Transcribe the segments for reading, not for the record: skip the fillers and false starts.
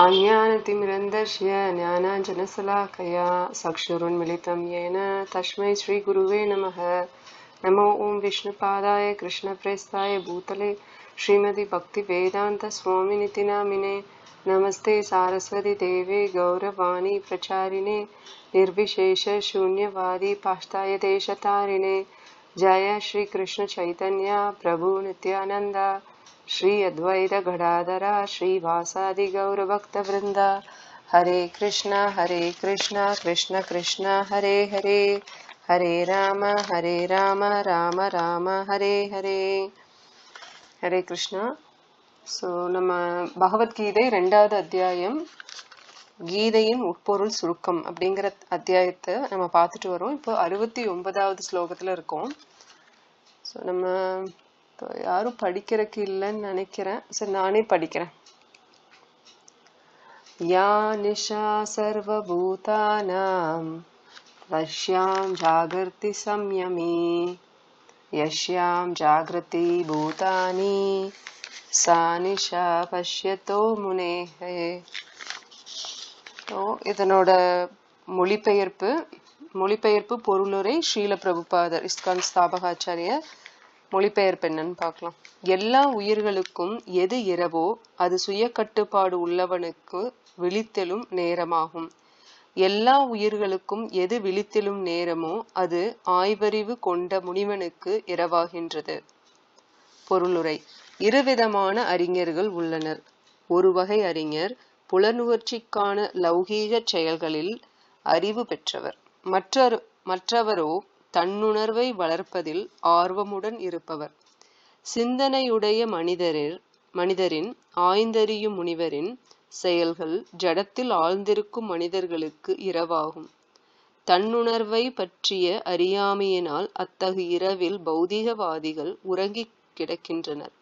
अज्ञानतिमिरन्धस्य ज्ञानाञ्जनशलाकया चक्षुरुन्मिलितं येन तस्मै श्रीगुरुवे नमः। नमो ॐ विष्णुपादाय कृष्णप्रेष्ठाय भूतले श्रीमति भक्तिवेदान्तस्वामिनिति नामिने। नमस्ते सारस्वती देवे गौरवाणी प्रचारिणे निर्विशेष शून्यवादी पाश्चात्य देशतारिणे। जय श्री कृष्ण चैतन्य प्रभु नित्यानंद श्री अद्वैत गदाधरा श्रीवासादि गौर भक्त वृंदा। हरे कृष्णा कृष्ण कृष्ण हरे हरे, हरे राम राम राम हरे हरे। हरे कृष्णा. ஸோ நம்ம பகவத்கீதை 2வது அத்தியாயம் கீதையின் உட்பொருள் சுருக்கம் அப்படிங்கிற அத்தியாயத்தை நம்ம பார்த்துட்டு வரோம். இப்போ 69வது ஸ்லோகத்தில் இருக்கோம். ஸோ நம்ம இப்போ யாரும் படிக்கிறதுக்கு இல்லைன்னு நினைக்கிறேன். சரி, நானே படிக்கிறேன். யா நிஷா சர்வபூதானாம் வஷ்யாம் ஜாகர்த்தி சம்யமி யஷ்யாம் ஜாகிரதி பூதானி சா நிஷா பஷ்யதோ முனேஹே. இதனோட மொழிபெயர்ப்பு பொருளுரை ஸ்ரீல பிரபுபாதர் இஸ்கான் ஸ்தாபகாச்சாரியர். மொழிபெயர்ப்பு என்னன்னு பார்க்கலாம். எல்லா உயிர்களுக்கும் எது இரவோ அது சுய கட்டுப்பாடு உள்ளவனுக்கு விழித்தெழும் நேரமாகும். எல்லா உயிர்களுக்கும் எது விழித்தெழும் நேரமோ அது ஆய்வறிவு கொண்ட முனிவனுக்கு இரவாகின்றது. பொருளுரை. இருவிதமான அறிஞர்கள் உள்ளனர். ஒரு வகை அறிஞர் புலனுணர்ச்சிக்கான லௌகீக செயல்களில் அறிவு பெற்றவர். மற்றவரோ தன்னுணர்வை வளர்ப்பதில் ஆர்வமுடன் இருப்பவர். சிந்தனையுடைய மனிதரின் ஆய்ந்தறியும் முனிவரின் செயல்கள் ஜடத்தில் ஆழ்ந்திருக்கும் மனிதர்களுக்கு இரவாகும். தன்னுணர்வை பற்றிய அறியாமையினால் அத்தகு இரவில் பௌதிகவாதிகள் உறங்கிக் கிடக்கின்றனர்.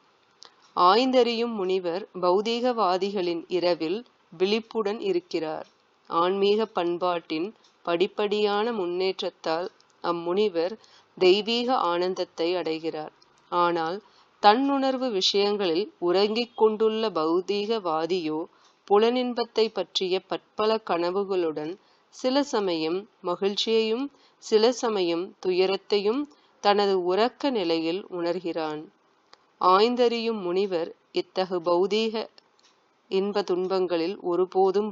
ஆய்ந்தறியும் முனிவர் பௌதீகவாதிகளின் இரவில் விழிப்புடன் இருக்கிறார். ஆன்மீக பண்பாட்டின் படிப்படியான முன்னேற்றத்தால் அம்முனிவர் தெய்வீக ஆனந்தத்தை அடைகிறார். ஆனால் தன்னுணர்வு விஷயங்களில் உறங்கிக் கொண்டுள்ள பௌதீகவாதியோ புலனின்பத்தை பற்றிய பற்பல கனவுகளுடன் சில சமயம் மகிழ்ச்சியையும் சில சமயம் துயரத்தையும் தனது உறக்க நிலையில் உணர்கிறான். ஆய்ந்தறியும் முனிவர் இத்தகு பௌதீக இன்ப துன்பங்களில் ஒருபோதும்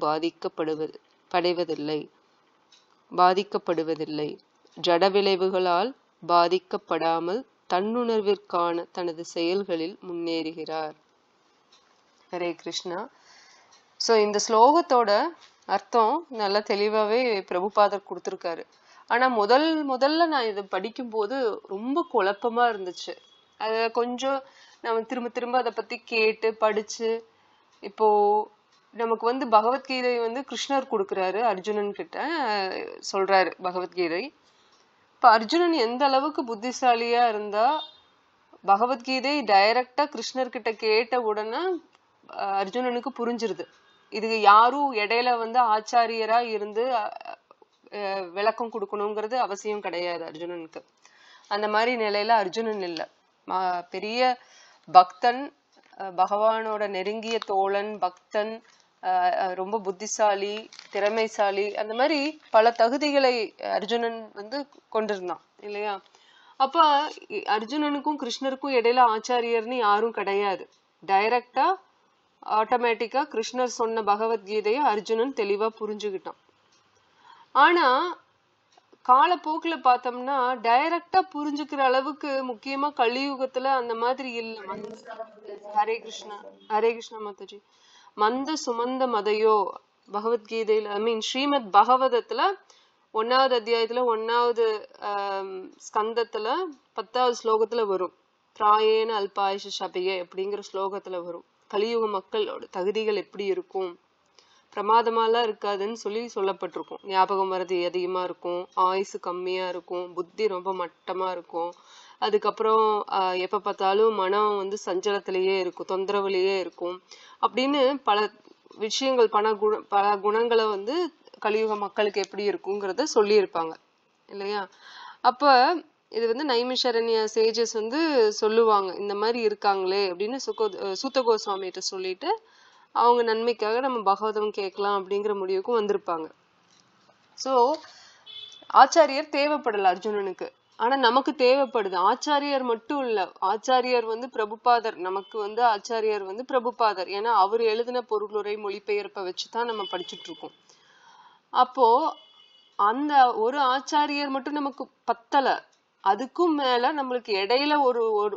பாதிக்கப்படுவதில்லை. ஜட விளைவுகளால் பாதிக்கப்படாமல் தன்னுணர்விற்கான தனது செயல்களில் முன்னேறுகிறார். ஹரே கிருஷ்ணா. ஸோ இந்த ஸ்லோகத்தோட அர்த்தம் நல்லா தெளிவாகவே பிரபுபாதர் கொடுத்துருக்காரு. ஆனால் முதல்ல நான் இதை படிக்கும்போது ரொம்ப குழப்பமா இருந்துச்சு. அதை கொஞ்சம் நம்ம திரும்ப அதை பற்றி கேட்டு படிச்சு, இப்போ நமக்கு பகவத்கீதை கிருஷ்ணர் கொடுக்குறாரு, அர்ஜுனன் கிட்ட சொல்றாரு பகவத்கீதை. இப்போ அர்ஜுனன் எந்த அளவுக்கு புத்திசாலியா இருந்தா பகவத்கீதை டைரக்டா கிருஷ்ணர்கிட்ட கேட்ட உடனே அர்ஜுனனுக்கு புரிஞ்சிருது. இதுக்கு யாரும் இடையில ஆச்சாரியரா இருந்து விளக்கம் கொடுக்கணுங்கிறது அவசியம் கிடையாது அர்ஜுனனுக்கு. அந்த மாதிரி நிலையில அர்ஜுனன் இல்லை. பெரிய பக்தன், பகவானோட நெருங்கிய தோழன், பக்தன், ரொம்ப புத்திசாலி, திறமைசாலி, அந்த மாதிரி பல தகுதிகளை அர்ஜுனன் கொண்டிருந்தான் இல்லையா? அப்ப அர்ஜுனனுக்கும் கிருஷ்ணருக்கும் இடையில ஆச்சாரியர்னு யாரும் கிடையாது. டைரக்டா ஆட்டோமேட்டிக்கா கிருஷ்ணர் சொன்ன பகவத்கீதையை அர்ஜுனன் தெளிவா புரிஞ்சுக்கிட்டான். ஆனா காலப்போக்குல பார்த்தோம்னா டைரக்டா புரிஞ்சுக்கிற அளவுக்கு முக்கியமா கலியுகத்துல அந்த மாதிரி இல்ல. ஹரே கிருஷ்ணா. ஹரே கிருஷ்ணா மாதாஜி. மந்த சுமந்த மதையோ பகவத்கீதையில ஸ்ரீமத் பகவதத்துல 1வது அத்தியாயத்துல 1வது ஸ்கந்தத்துல 10வது ஸ்லோகத்துல வரும். பிராயேன அல்பாயுஷ சபையே அப்படிங்கிற ஸ்லோகத்துல வரும். கலியுக மக்களோட தகுதிகள் எப்படி இருக்கும், பிரமாதமாலாம் இருக்காதுன்னு சொல்லப்பட்டிருக்கும். ஞாபகம் வர்றது அதிகமா இருக்கும், ஆயுசு கம்மியா இருக்கும், புத்தி ரொம்ப மட்டமா இருக்கும். அதுக்கப்புறம் எப்ப பார்த்தாலும் மனம் சஞ்சலத்திலேயே இருக்கும், தொந்தரவுலயே இருக்கும். அப்படின்னு பல விஷயங்கள் பல குணங்களை கலியுக மக்களுக்கு எப்படி இருக்குங்கிறத சொல்லியிருப்பாங்க இல்லையா? அப்ப இது நைமிஷரண்ய சேஜஸ் சொல்லுவாங்க, இந்த மாதிரி இருக்காங்களே அப்படின்னு சூத்த கோஸ்வாமிகிட்ட சொல்லிட்டு அவங்க நன்மைக்காக நம்ம பகவதம் கேட்கலாம் அப்படிங்கிற முடிவுக்கும் வந்திருப்பாங்க. சோ ஆச்சாரியர் தேவைப்படல அர்ஜுனனுக்கு, ஆனா நமக்கு தேவைப்படுது. ஆச்சாரியர் மட்டும் இல்ல, ஆச்சாரியர் பிரபுபாதர், நமக்கு ஆச்சாரியர் பிரபுபாதர். ஏன்னா அவர் எழுதின பொருளுரை மொழிபெயர்ப்பை வச்சுதான் நம்ம படிச்சுட்டு இருக்கோம். அப்போ அந்த ஒரு ஆச்சாரியர் மட்டும் நமக்கு பத்தல, அதுக்கும் மேல நம்மளுக்கு இடையில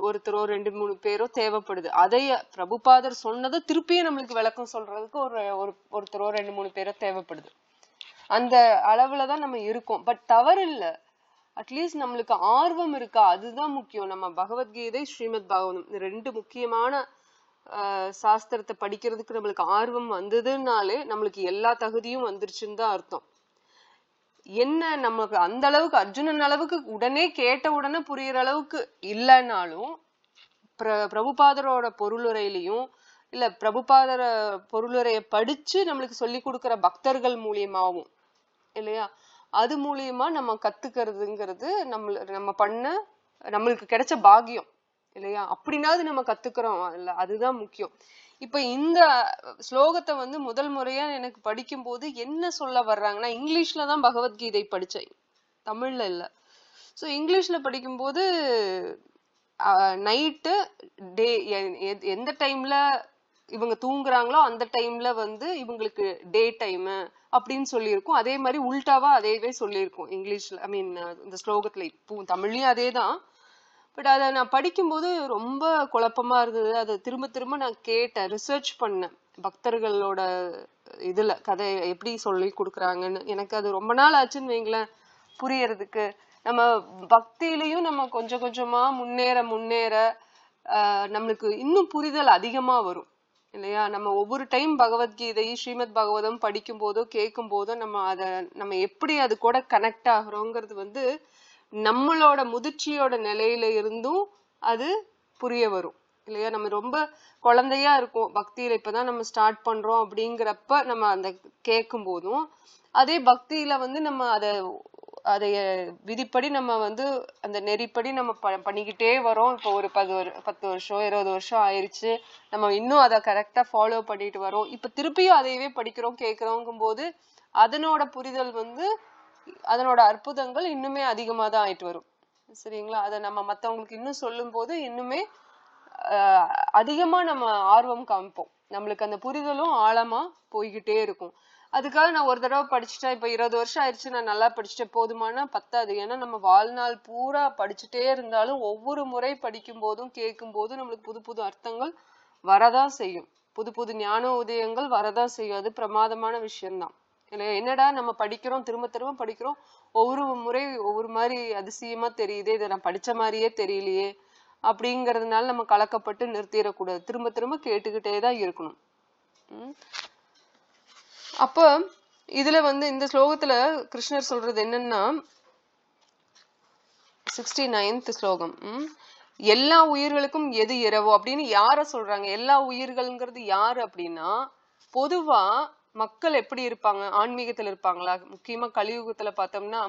ஒருத்தரோ 2-3 பேரோ தேவைப்படுது. அதைய பிரபுபாதர் சொன்னதை திருப்பியும் நம்மளுக்கு விளக்கம் சொல்றதுக்கு ஒருத்தரோ 2-3 பேரோ தேவைப்படுது. அந்த அளவுலதான் நம்ம இருக்கோம். பட் தவறு இல்ல, அட்லீஸ்ட் நம்மளுக்கு ஆர்வம் இருக்கா, அதுதான் முக்கியம். நம்ம பகவத்கீதை, ஸ்ரீமத் பாகவதம் ரெண்டு முக்கியமான சாஸ்திரத்தை படிக்கிறதுக்கு நம்மளுக்கு ஆர்வம் வந்ததுனாலே நம்மளுக்கு எல்லா தகுதியும் வந்துருச்சுன்னு தான் அர்த்தம். என்ன நமக்கு அந்த அளவுக்கு அர்ஜுனன் அளவுக்கு உடனே கேட்ட உடனே புரியுற அளவுக்கு இல்லைன்னாலும் பிரபுபாதரோட பொருளுரையிலையும் இல்ல பிரபுபாதர பொருளுரையை படிச்சு நம்மளுக்கு சொல்லி கொடுக்கிற பக்தர்கள் மூலியமாவும் இல்லையா, அது மூலியமா நம்ம கத்துக்கிறதுங்கிறது நம்ம பண்ண நம்மளுக்கு கிடைச்ச பாக்கியம் இல்லையா. அப்படின்னாவது நம்ம கத்துக்கிறோம் இல்ல, அதுதான் முக்கியம். இப்ப இந்த ஸ்லோகத்தை முதல் முறையா எனக்கு படிக்கும் போது என்ன சொல்ல வர்றாங்கன்னா, இங்கிலீஷ்ல தான் பகவத்கீதை படிச்சேன், தமிழ்ல இல்ல. சோ இங்கிலீஷ்ல படிக்கும்போது நைட்டு டே எந்த டைம்ல இவங்க தூங்குறாங்களோ அந்த டைம்ல இவங்களுக்கு டே டைம் அப்படின்னு சொல்லியிருக்கும். அதே மாதிரி உல்டாவா அதேவே சொல்லியிருக்கும் இங்கிலீஷ்ல, ஐ மீன் இந்த ஸ்லோகத்துல. இப்போ தமிழ்லயும் அதேதான். பட் அதை நான் படிக்கும்போது ரொம்ப குழப்பமா இருந்தது. அதை திரும்ப திரும்ப நான் கேட்டேன், ரிசர்ச் பண்ணேன், பக்தர்களோட இதுல கதை எப்படி சொல்லி கொடுக்குறாங்கன்னு. எனக்கு அது ரொம்ப நாள் ஆச்சுன்னு வைங்களேன் புரியறதுக்கு. நம்ம பக்தியிலையும் நம்ம கொஞ்சம் கொஞ்சமா முன்னேற முன்னேற நம்மளுக்கு இன்னும் புரிதல் அதிகமா வரும் இல்லையா. நம்ம ஒவ்வொரு டைம் பகவத்கீதை, ஸ்ரீமத் பாகவதம் படிக்கும் போதோ கேட்கும் போதோ நம்ம எப்படி அது கூட கனெக்ட் ஆகுறோங்கிறது நம்மளோட முதிர்ச்சியோட நிலையில இருந்தும் அது புரிய வரும் இல்லையா. நம்ம ரொம்ப குழந்தையா இருக்கும் பக்தியில, இப்பதான் நம்ம ஸ்டார்ட் பண்றோம் அப்படிங்கிறப்ப நம்ம அந்த கேட்கும் போதும், அதே பக்தியில நம்ம அதைய விதிப்படி நம்ம அந்த நெறிப்படி நம்ம பண்ணிக்கிட்டே வரோம். இப்போ ஒரு 10 வருஷம் 20 வருஷம் ஆயிடுச்சு, நம்ம இன்னும் அதை கரெக்டா ஃபாலோ பண்ணிட்டு வரோம். இப்ப திருப்பியும் அதையவே படிக்கிறோம் கேட்கிறோங்கும் போது அதனோட புரிதல் அதனோட அற்புதங்கள் இன்னுமே அதிகமா தான் ஆயிட்டு வரும் சரிங்களா. அதை நம்ம மத்தவங்களுக்கு இன்னும் சொல்லும் போது இன்னுமே அதிகமா நம்ம ஆர்வம் காமிப்போம், நம்மளுக்கு அந்த புரிதலும் ஆழமா போய்கிட்டே இருக்கும். அதுக்காக நான் ஒரு தடவை படிச்சுட்டேன், இப்ப 20 வருஷம் ஆயிடுச்சு நான் நல்லா படிச்சுட்டேன் போதுமானா பத்தாது. ஏன்னா நம்ம வாழ்நாள் பூரா படிச்சுட்டே இருந்தாலும் ஒவ்வொரு முறை படிக்கும் போதும் கேட்கும் போதும் நம்மளுக்கு புது புது அர்த்தங்கள் வரதான் செய்யும், புது புது ஞான உதயங்கள் வரதான் செய்யும். அது பிரமாதமான விஷயம்தான் இல்லையா. என்னடா நம்ம படிக்கிறோம், திரும்ப திரும்ப படிக்கிறோம், ஒவ்வொரு முறை ஒவ்வொரு மாதிரி அதிசயமா தெரியுதே, இதை நான் படிச்ச மாதிரியே தெரியலையே அப்படிங்கறதுனால நம்ம கலக்கப்பட்டு நிறுத்திடக்கூடாது, திரும்ப திரும்ப கேட்டுக்கிட்டேதான் இருக்கணும். அப்ப இதுல இந்த ஸ்லோகத்துல கிருஷ்ணர் சொல்றது என்னன்னா, 69th ஸ்லோகம், எல்லா உயிர்களுக்கும் எது இரவோ அப்படின்னு யார சொல்றாங்க. எல்லா உயிர்கள்ங்கிறது யாரு அப்படின்னா, பொதுவா மக்கள் எப்படி இருப்பாங்க, ஆன்மீகத்துல இருப்பாங்களா, முக்கியமா கலியுகத்துல பார்த்தோம்னா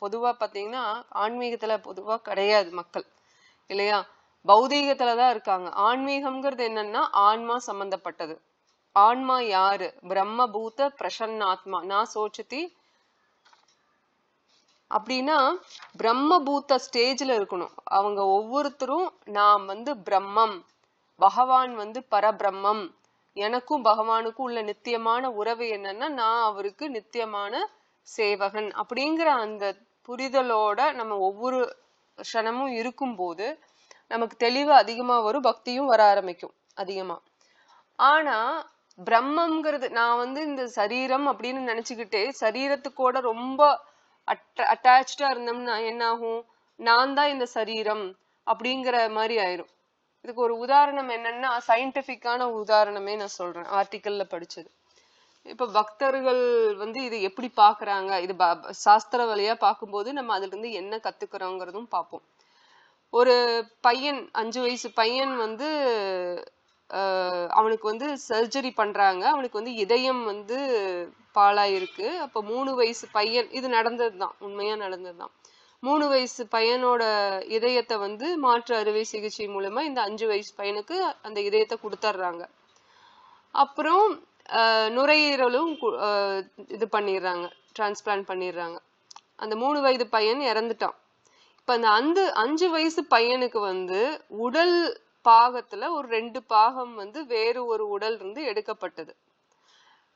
பொதுவா பாத்தீங்கன்னா ஆன்மீகத்துல பொதுவா கிடையாது மக்கள் இல்லையா, பௌதீகத்துலதான் இருக்காங்க. ஆன்மீகம்ங்கிறது என்னன்னா ஆன்மா சம்பந்தப்பட்டது. ஆன்மா யாரு, பிரம்ம பூத பிரசன்னாத்மா நான் சோச்சதி அப்படின்னா பிரம்ம பூத்த ஸ்டேஜ்ல இருக்கணும் அவங்க ஒவ்வொருத்தரும். நாம் பிரம்மம், பகவான் பரபிரம்மம், எனக்கும் பகவானுக்கும் உள்ள நித்தியமான உறவு என்னன்னா நான் அவருக்கு நித்தியமான சேவகன் அப்படிங்கிற அந்த புரிதலோட நம்ம ஒவ்வொரு க்ஷணமும் இருக்கும் போது நமக்கு தெளிவு அதிகமா வரும், பக்தியும் வர ஆரம்பிக்கும் அதிகமா. ஆனா பிரம்மம்ங்கிறது நான் இந்த சரீரம் அப்படின்னு நினைச்சுக்கிட்டே சரீரத்துக்கூட ரொம்ப அட்டாச்சா இருந்தோம்னா என்ன ஆகும், நான் தான் இந்த சரீரம் அப்படிங்கிற மாதிரி ஆயிரும். இதுக்கு ஒரு உதாரணம் என்னன்னா, சயின்டிபிக்கான உதாரணமே நான் சொல்றேன், ஆர்டிக்கல்ல படிச்சது. இப்ப பக்தர்கள் இது எப்படி பாக்குறாங்க, இது சாஸ்திர வழியா பார்க்கும்போது நம்ம அதுல இருந்து என்ன கத்துக்கிறோங்கிறதும் பார்ப்போம். ஒரு பையன், 5 வயசு பையன் அவனுக்கு சர்ஜரி பண்றாங்க, அவனுக்கு இதயம் பாழாயிருக்கு. அப்ப 3 வயசு பையன், இது நடந்ததுதான், உண்மையா நடந்ததுதான். 3 வயசு பையனோட இதயத்தை மாற்று அறுவை சிகிச்சை மூலமா இந்த 5 வயசு பையனுக்கு அந்த இதயத்தை கொடுத்துட்றாங்க. அப்புறம் நுரையீரலும் இது பண்ணிடுறாங்க, டிரான்ஸ்பிளான்ட் பண்ணிடுறாங்க. அந்த 3 வயது பையன் இறந்துட்டான். இப்ப அந்த 5 வயசு பையனுக்கு வந்து உடல் பாகத்துல ஒரு 2 பாகம் வந்து வேறு ஒரு உடல் இருந்து எடுக்கப்பட்டது.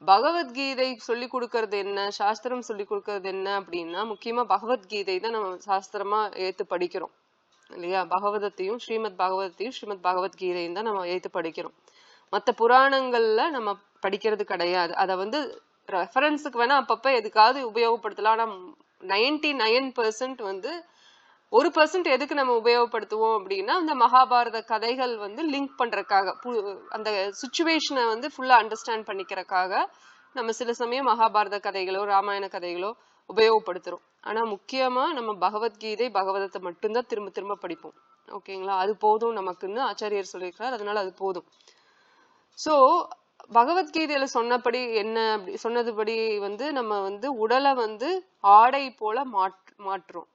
பகவத்கீதை சொல்லி கொடுக்கறது என்ன, சாஸ்திரம் சொல்லி கொடுக்கறது என்ன அப்படின்னா, முக்கியமா பகவத்கீதை தான் நம்ம சாஸ்திரமா ஏத்து படிக்கிறோம் இல்லையா? பகவதத்தையும் ஸ்ரீமத் பகவத்கீதையும் தான் நம்ம ஏத்து படிக்கிறோம். மத்த புராணங்கள்ல நம்ம படிக்கிறது கிடையாது. அத வந்து ரெஃபரன்ஸுக்கு வேணா அப்பப்ப எதுக்காவது உபயோகப்படுத்தலாம். ஆனா 99% வந்து 1% எதுக்கு நம்ம உபயோகப்படுத்துவோம் அப்படின்னா, அந்த மகாபாரத கதைகள் வந்து லிங்க் பண்றதுக்காக, அந்த சுச்சுவேஷனை வந்து ஃபுல்லா அண்டர்ஸ்டாண்ட் பண்ணிக்கிறதுக்காக நம்ம சில சமயம் மகாபாரத கதைகளோ ராமாயண கதைகளோ உபயோகப்படுத்துறோம். ஆனா முக்கியமா நம்ம பகவத்கீதை பகவதத்தை மட்டும்தான் திரும்ப திரும்ப படிப்போம். ஓகேங்களா? அது போதும் நமக்குன்னு ஆச்சாரியர் சொல்லியிருக்கிறார். அதனால அது போதும். சோ பகவத்கீதையில சொன்னபடி என்ன, சொன்னதுபடி வந்து நம்ம வந்து உடலை வந்து ஆடை போல மாற்றணும்,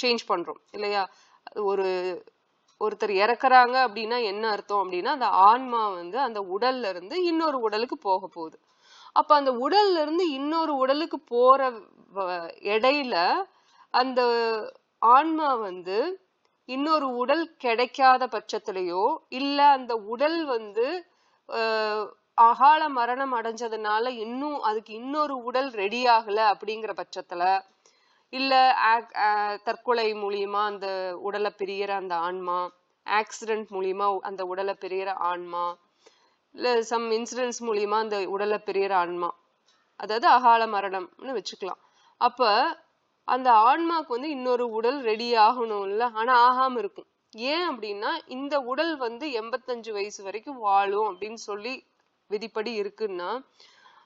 சேஞ்ச் பண்றோம் இல்லையா? ஒருத்தர் இறக்குறாங்க அப்படின்னா என்ன அர்த்தம் அப்படின்னா, அந்த ஆன்மா வந்து அந்த உடல்ல இருந்து இன்னொரு உடலுக்கு போக போகுது. அப்ப அந்த உடல்ல இருந்து இன்னொரு உடலுக்கு போற இடையில அந்த ஆன்மா வந்து இன்னொரு உடல் கிடைக்காத பட்சத்திலேயோ, இல்ல அந்த உடல் வந்து அகால மரணம் அடைஞ்சதுனால இன்னும் அதுக்கு இன்னொரு உடல் ரெடி ஆகல அப்படிங்கிற பட்சத்துல, இல்ல தற்கொலை மூலியமா அந்த உடலை பிரியற அந்த ஆன்மா, ஆக்சிடென்ட் மூலியமா அந்த உடலை பிரியற ஆன்மா, இல்ல சம் இன்சிடென்ட்ஸ் மூலியமா அந்த உடலை பிரியற ஆன்மா, அதாவது அகால மரணம்னு வச்சுக்கலாம். அப்ப அந்த ஆன்மாக்கு வந்து இன்னொரு உடல் ரெடி ஆகணும் இல்ல, ஆனா ஆகாம இருக்கும். ஏன் அப்படின்னா, இந்த உடல் வந்து 85 வயசு வரைக்கும் வாழும் அப்படின்னு சொல்லி விதிப்படி இருக்குன்னா,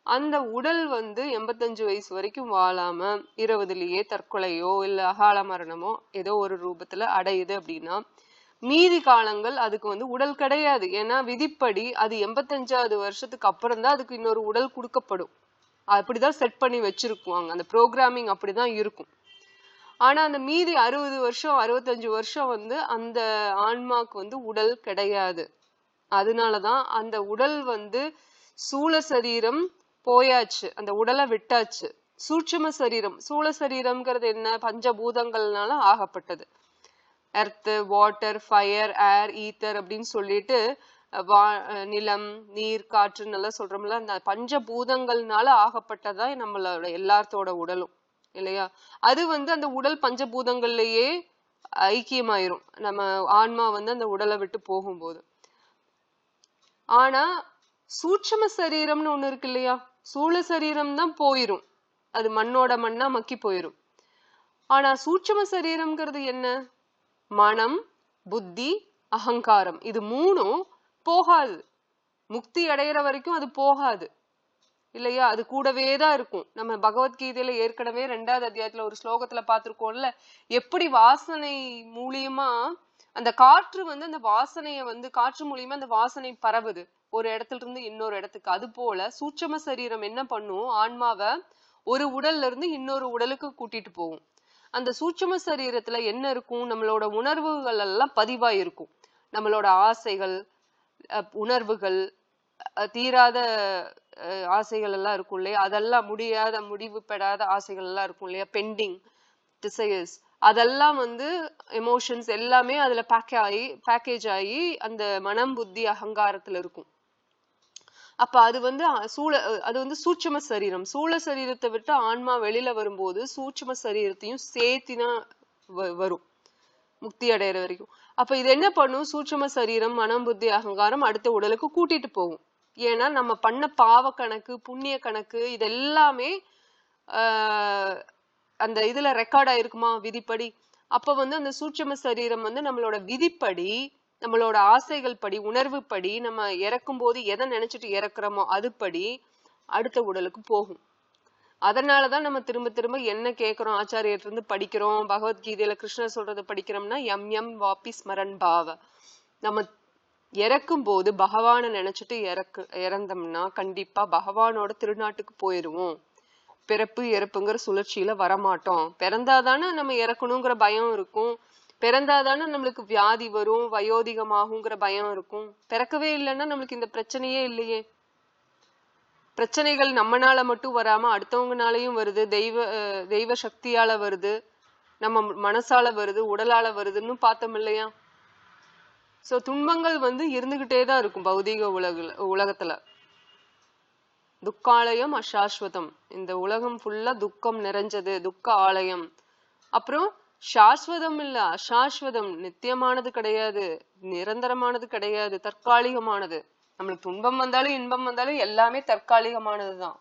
அந்த உடல் வந்து 85 வயசு வரைக்கும் வாழாம 20லயே தற்கொலையோ இல்ல அகால மரணமோ ஏதோ ஒரு ரூபத்துல அடையுது அப்படின்னா, மீதி காலங்கள் அதுக்கு வந்து உடல் கிடையாது. ஏன்னா விதிப்படி அது 85வது வருஷத்துக்கு அப்புறம் தான் அதுக்கு இன்னொரு உடல் கொடுக்கப்படும். அப்படிதான் செட் பண்ணி வச்சிருக்குவாங்க. அந்த ப்ரோக்ராமிங் அப்படிதான் இருக்கும். ஆனா அந்த மீதி 60 வருஷம் 65 வருஷம் வந்து அந்த ஆன்மாக்கு வந்து உடல் கிடையாது. அதனாலதான் அந்த உடல் வந்து சூழ சரீரம் போயாச்சு, அந்த உடலை விட்டாச்சு. சூட்சும சரீரம், சூழ சரீரம்ங்கிறது என்ன, பஞ்சபூதங்கள்னால ஆகப்பட்டது. எர்த், வாட்டர், ஃபயர், ஏர், ஈத்தர் அப்படின்னு சொல்லிட்டு நிலம், நீர், காற்றுன்னு எல்லாம் சொல்றோம்ல, அந்த பஞ்சபூதங்கள்னால ஆகப்பட்டதா நம்மளோட எல்லாத்தோட உடலும் இல்லையா? அது வந்து அந்த உடல் பஞ்சபூதங்கள்லயே ஐக்கியமாயிரும் நம்ம ஆன்மா வந்து அந்த உடலை விட்டு போகும்போது. ஆனா சூட்சும சரீரம்னு ஒண்ணு இருக்கு இல்லையா? சூழ சரீரம் தான் போயிரும், அது மண்ணோட மண்ணா மக்கி போயிரும். ஆனா சூட்சும சரீரம்ங்கிறது என்ன? மனம், புத்தி, அகங்காரம், இது மூணும் போகாது. முக்தி அடையிற வரைக்கும் அது போகாது இல்லையா? அது கூடவே தான் இருக்கும். நம்ம பகவத்கீதையில ஏற்கனவே 2வது அத்தியாயத்துல ஒரு ஸ்லோகத்துல பார்த்திருக்கோம்ல, எப்படி வாசனை மூலியமா அந்த காற்று வந்து அந்த வாசனைய வந்து காற்று மூலியமா அந்த வாசனை பரவுது ஒரு இடத்துல இருந்து இன்னொரு இடத்துக்கு. அது போல சூட்சும சரீரம் என்ன பண்ணும், ஆன்மாவை ஒரு உடல்ல இருந்து இன்னொரு உடலுக்கு கூட்டிட்டு போகும். அந்த சூட்சும சரீரத்துல என்ன இருக்கும், நம்மளோட உணர்வுகள் எல்லாம் பதிவாய் இருக்கும். நம்மளோட ஆசைகள், உணர்வுகள், தீராத ஆசைகள் எல்லாம் இருக்கும் இல்லையா? அதெல்லாம் முடியாத முடிவு பெறாத ஆசைகள் எல்லாம் இருக்கும் இல்லையா? பெண்டிங் டிசைர்ஸ், அதெல்லாம் வந்து எமோஷன்ஸ் எல்லாமே அதுல பேக்கேஜ் ஆகி அந்த மனம், புத்தி, அகங்காரத்துல இருக்கும். அப்ப அது வந்து அது வந்து சூட்சும சரீரம். சூழ சரீரத்தை விட்டு ஆன்மா வெளியில வரும்போது சூட்சும சரீரத்தையும் சேர்த்தினா வரும் முக்தி அடையிற வரைக்கும். அப்ப இது என்ன பண்ணும், சூட்சும சரீரம், மனம், புத்தி, அகங்காரம் அடுத்த உடலுக்கு கூட்டிட்டு போகும். ஏன்னா நம்ம பண்ண பாவ கணக்கு, புண்ணிய கணக்கு, இதெல்லாமே அந்த இதுல ரெக்கார்ட் ஆயிருக்குமா விதிப்படி. அப்ப வந்து அந்த சூட்சும சரீரம் வந்து நம்மளோட விதிப்படி, நம்மளோட ஆசைகள் படி, உணர்வு படி, நம்ம இறக்கும் போது எதை நினைச்சிட்டு இறக்குறோமோ அதுபடி அடுத்த உடலுக்கு போகும். அதனாலதான் நம்ம திரும்ப திரும்ப என்ன கேட்கிறோம், ஆச்சாரியர்ல இருந்து படிக்கிறோம், பகவத்கீதையில கிருஷ்ணர் சொல்றது படிக்கிறோம்னா, எம் எம் வாபி ஸ்மரன் பாவ. நம்ம இறக்கும் போது பகவானை நினைச்சிட்டு இறந்தோம்னா கண்டிப்பா பகவானோட திருநாட்டுக்கு போயிருவோம். பிறப்பு இறப்புங்கிற சுழற்சியில வரமாட்டோம். பிறந்தாதானே நம்ம இறக்கணுங்கிற பயம் இருக்கும். பிறந்தாதானே நம்மளுக்கு வியாதி வரும், வயோதிகமாகுங்கிற பயம் இருக்கும். பிறக்கவே இல்லைன்னா நம்மளுக்கு இந்த பிரச்சனையே இல்லையே. பிரச்சனைகள் நம்மனால மட்டும் வராம அடுத்தவங்கனாலையும் வருது, தெய்வ சக்தியால வருது, நம்ம மனசால வருது, உடலால வருதுன்னு பார்த்தோம் இல்லையா. சோ துன்பங்கள் இருந்துகிட்டேதான் இருக்கும் பௌதீக உலகத்துல. துக்காலயம் அசாஸ்வதம். இந்த உலகம் ஃபுல்லா துக்கம் நிறைஞ்சது, துக்க ஆலயம். அப்புறம் சாஸ்வதம் இல்ல, அசாஸ்வதம். நித்தியமானது கிடையாது, நிரந்தரமானது கிடையாது, தற்காலிகமானது. நம்மளுக்கு துன்பம் வந்தாலும் இன்பம் வந்தாலும் எல்லாமே தற்காலிகமானதுதான்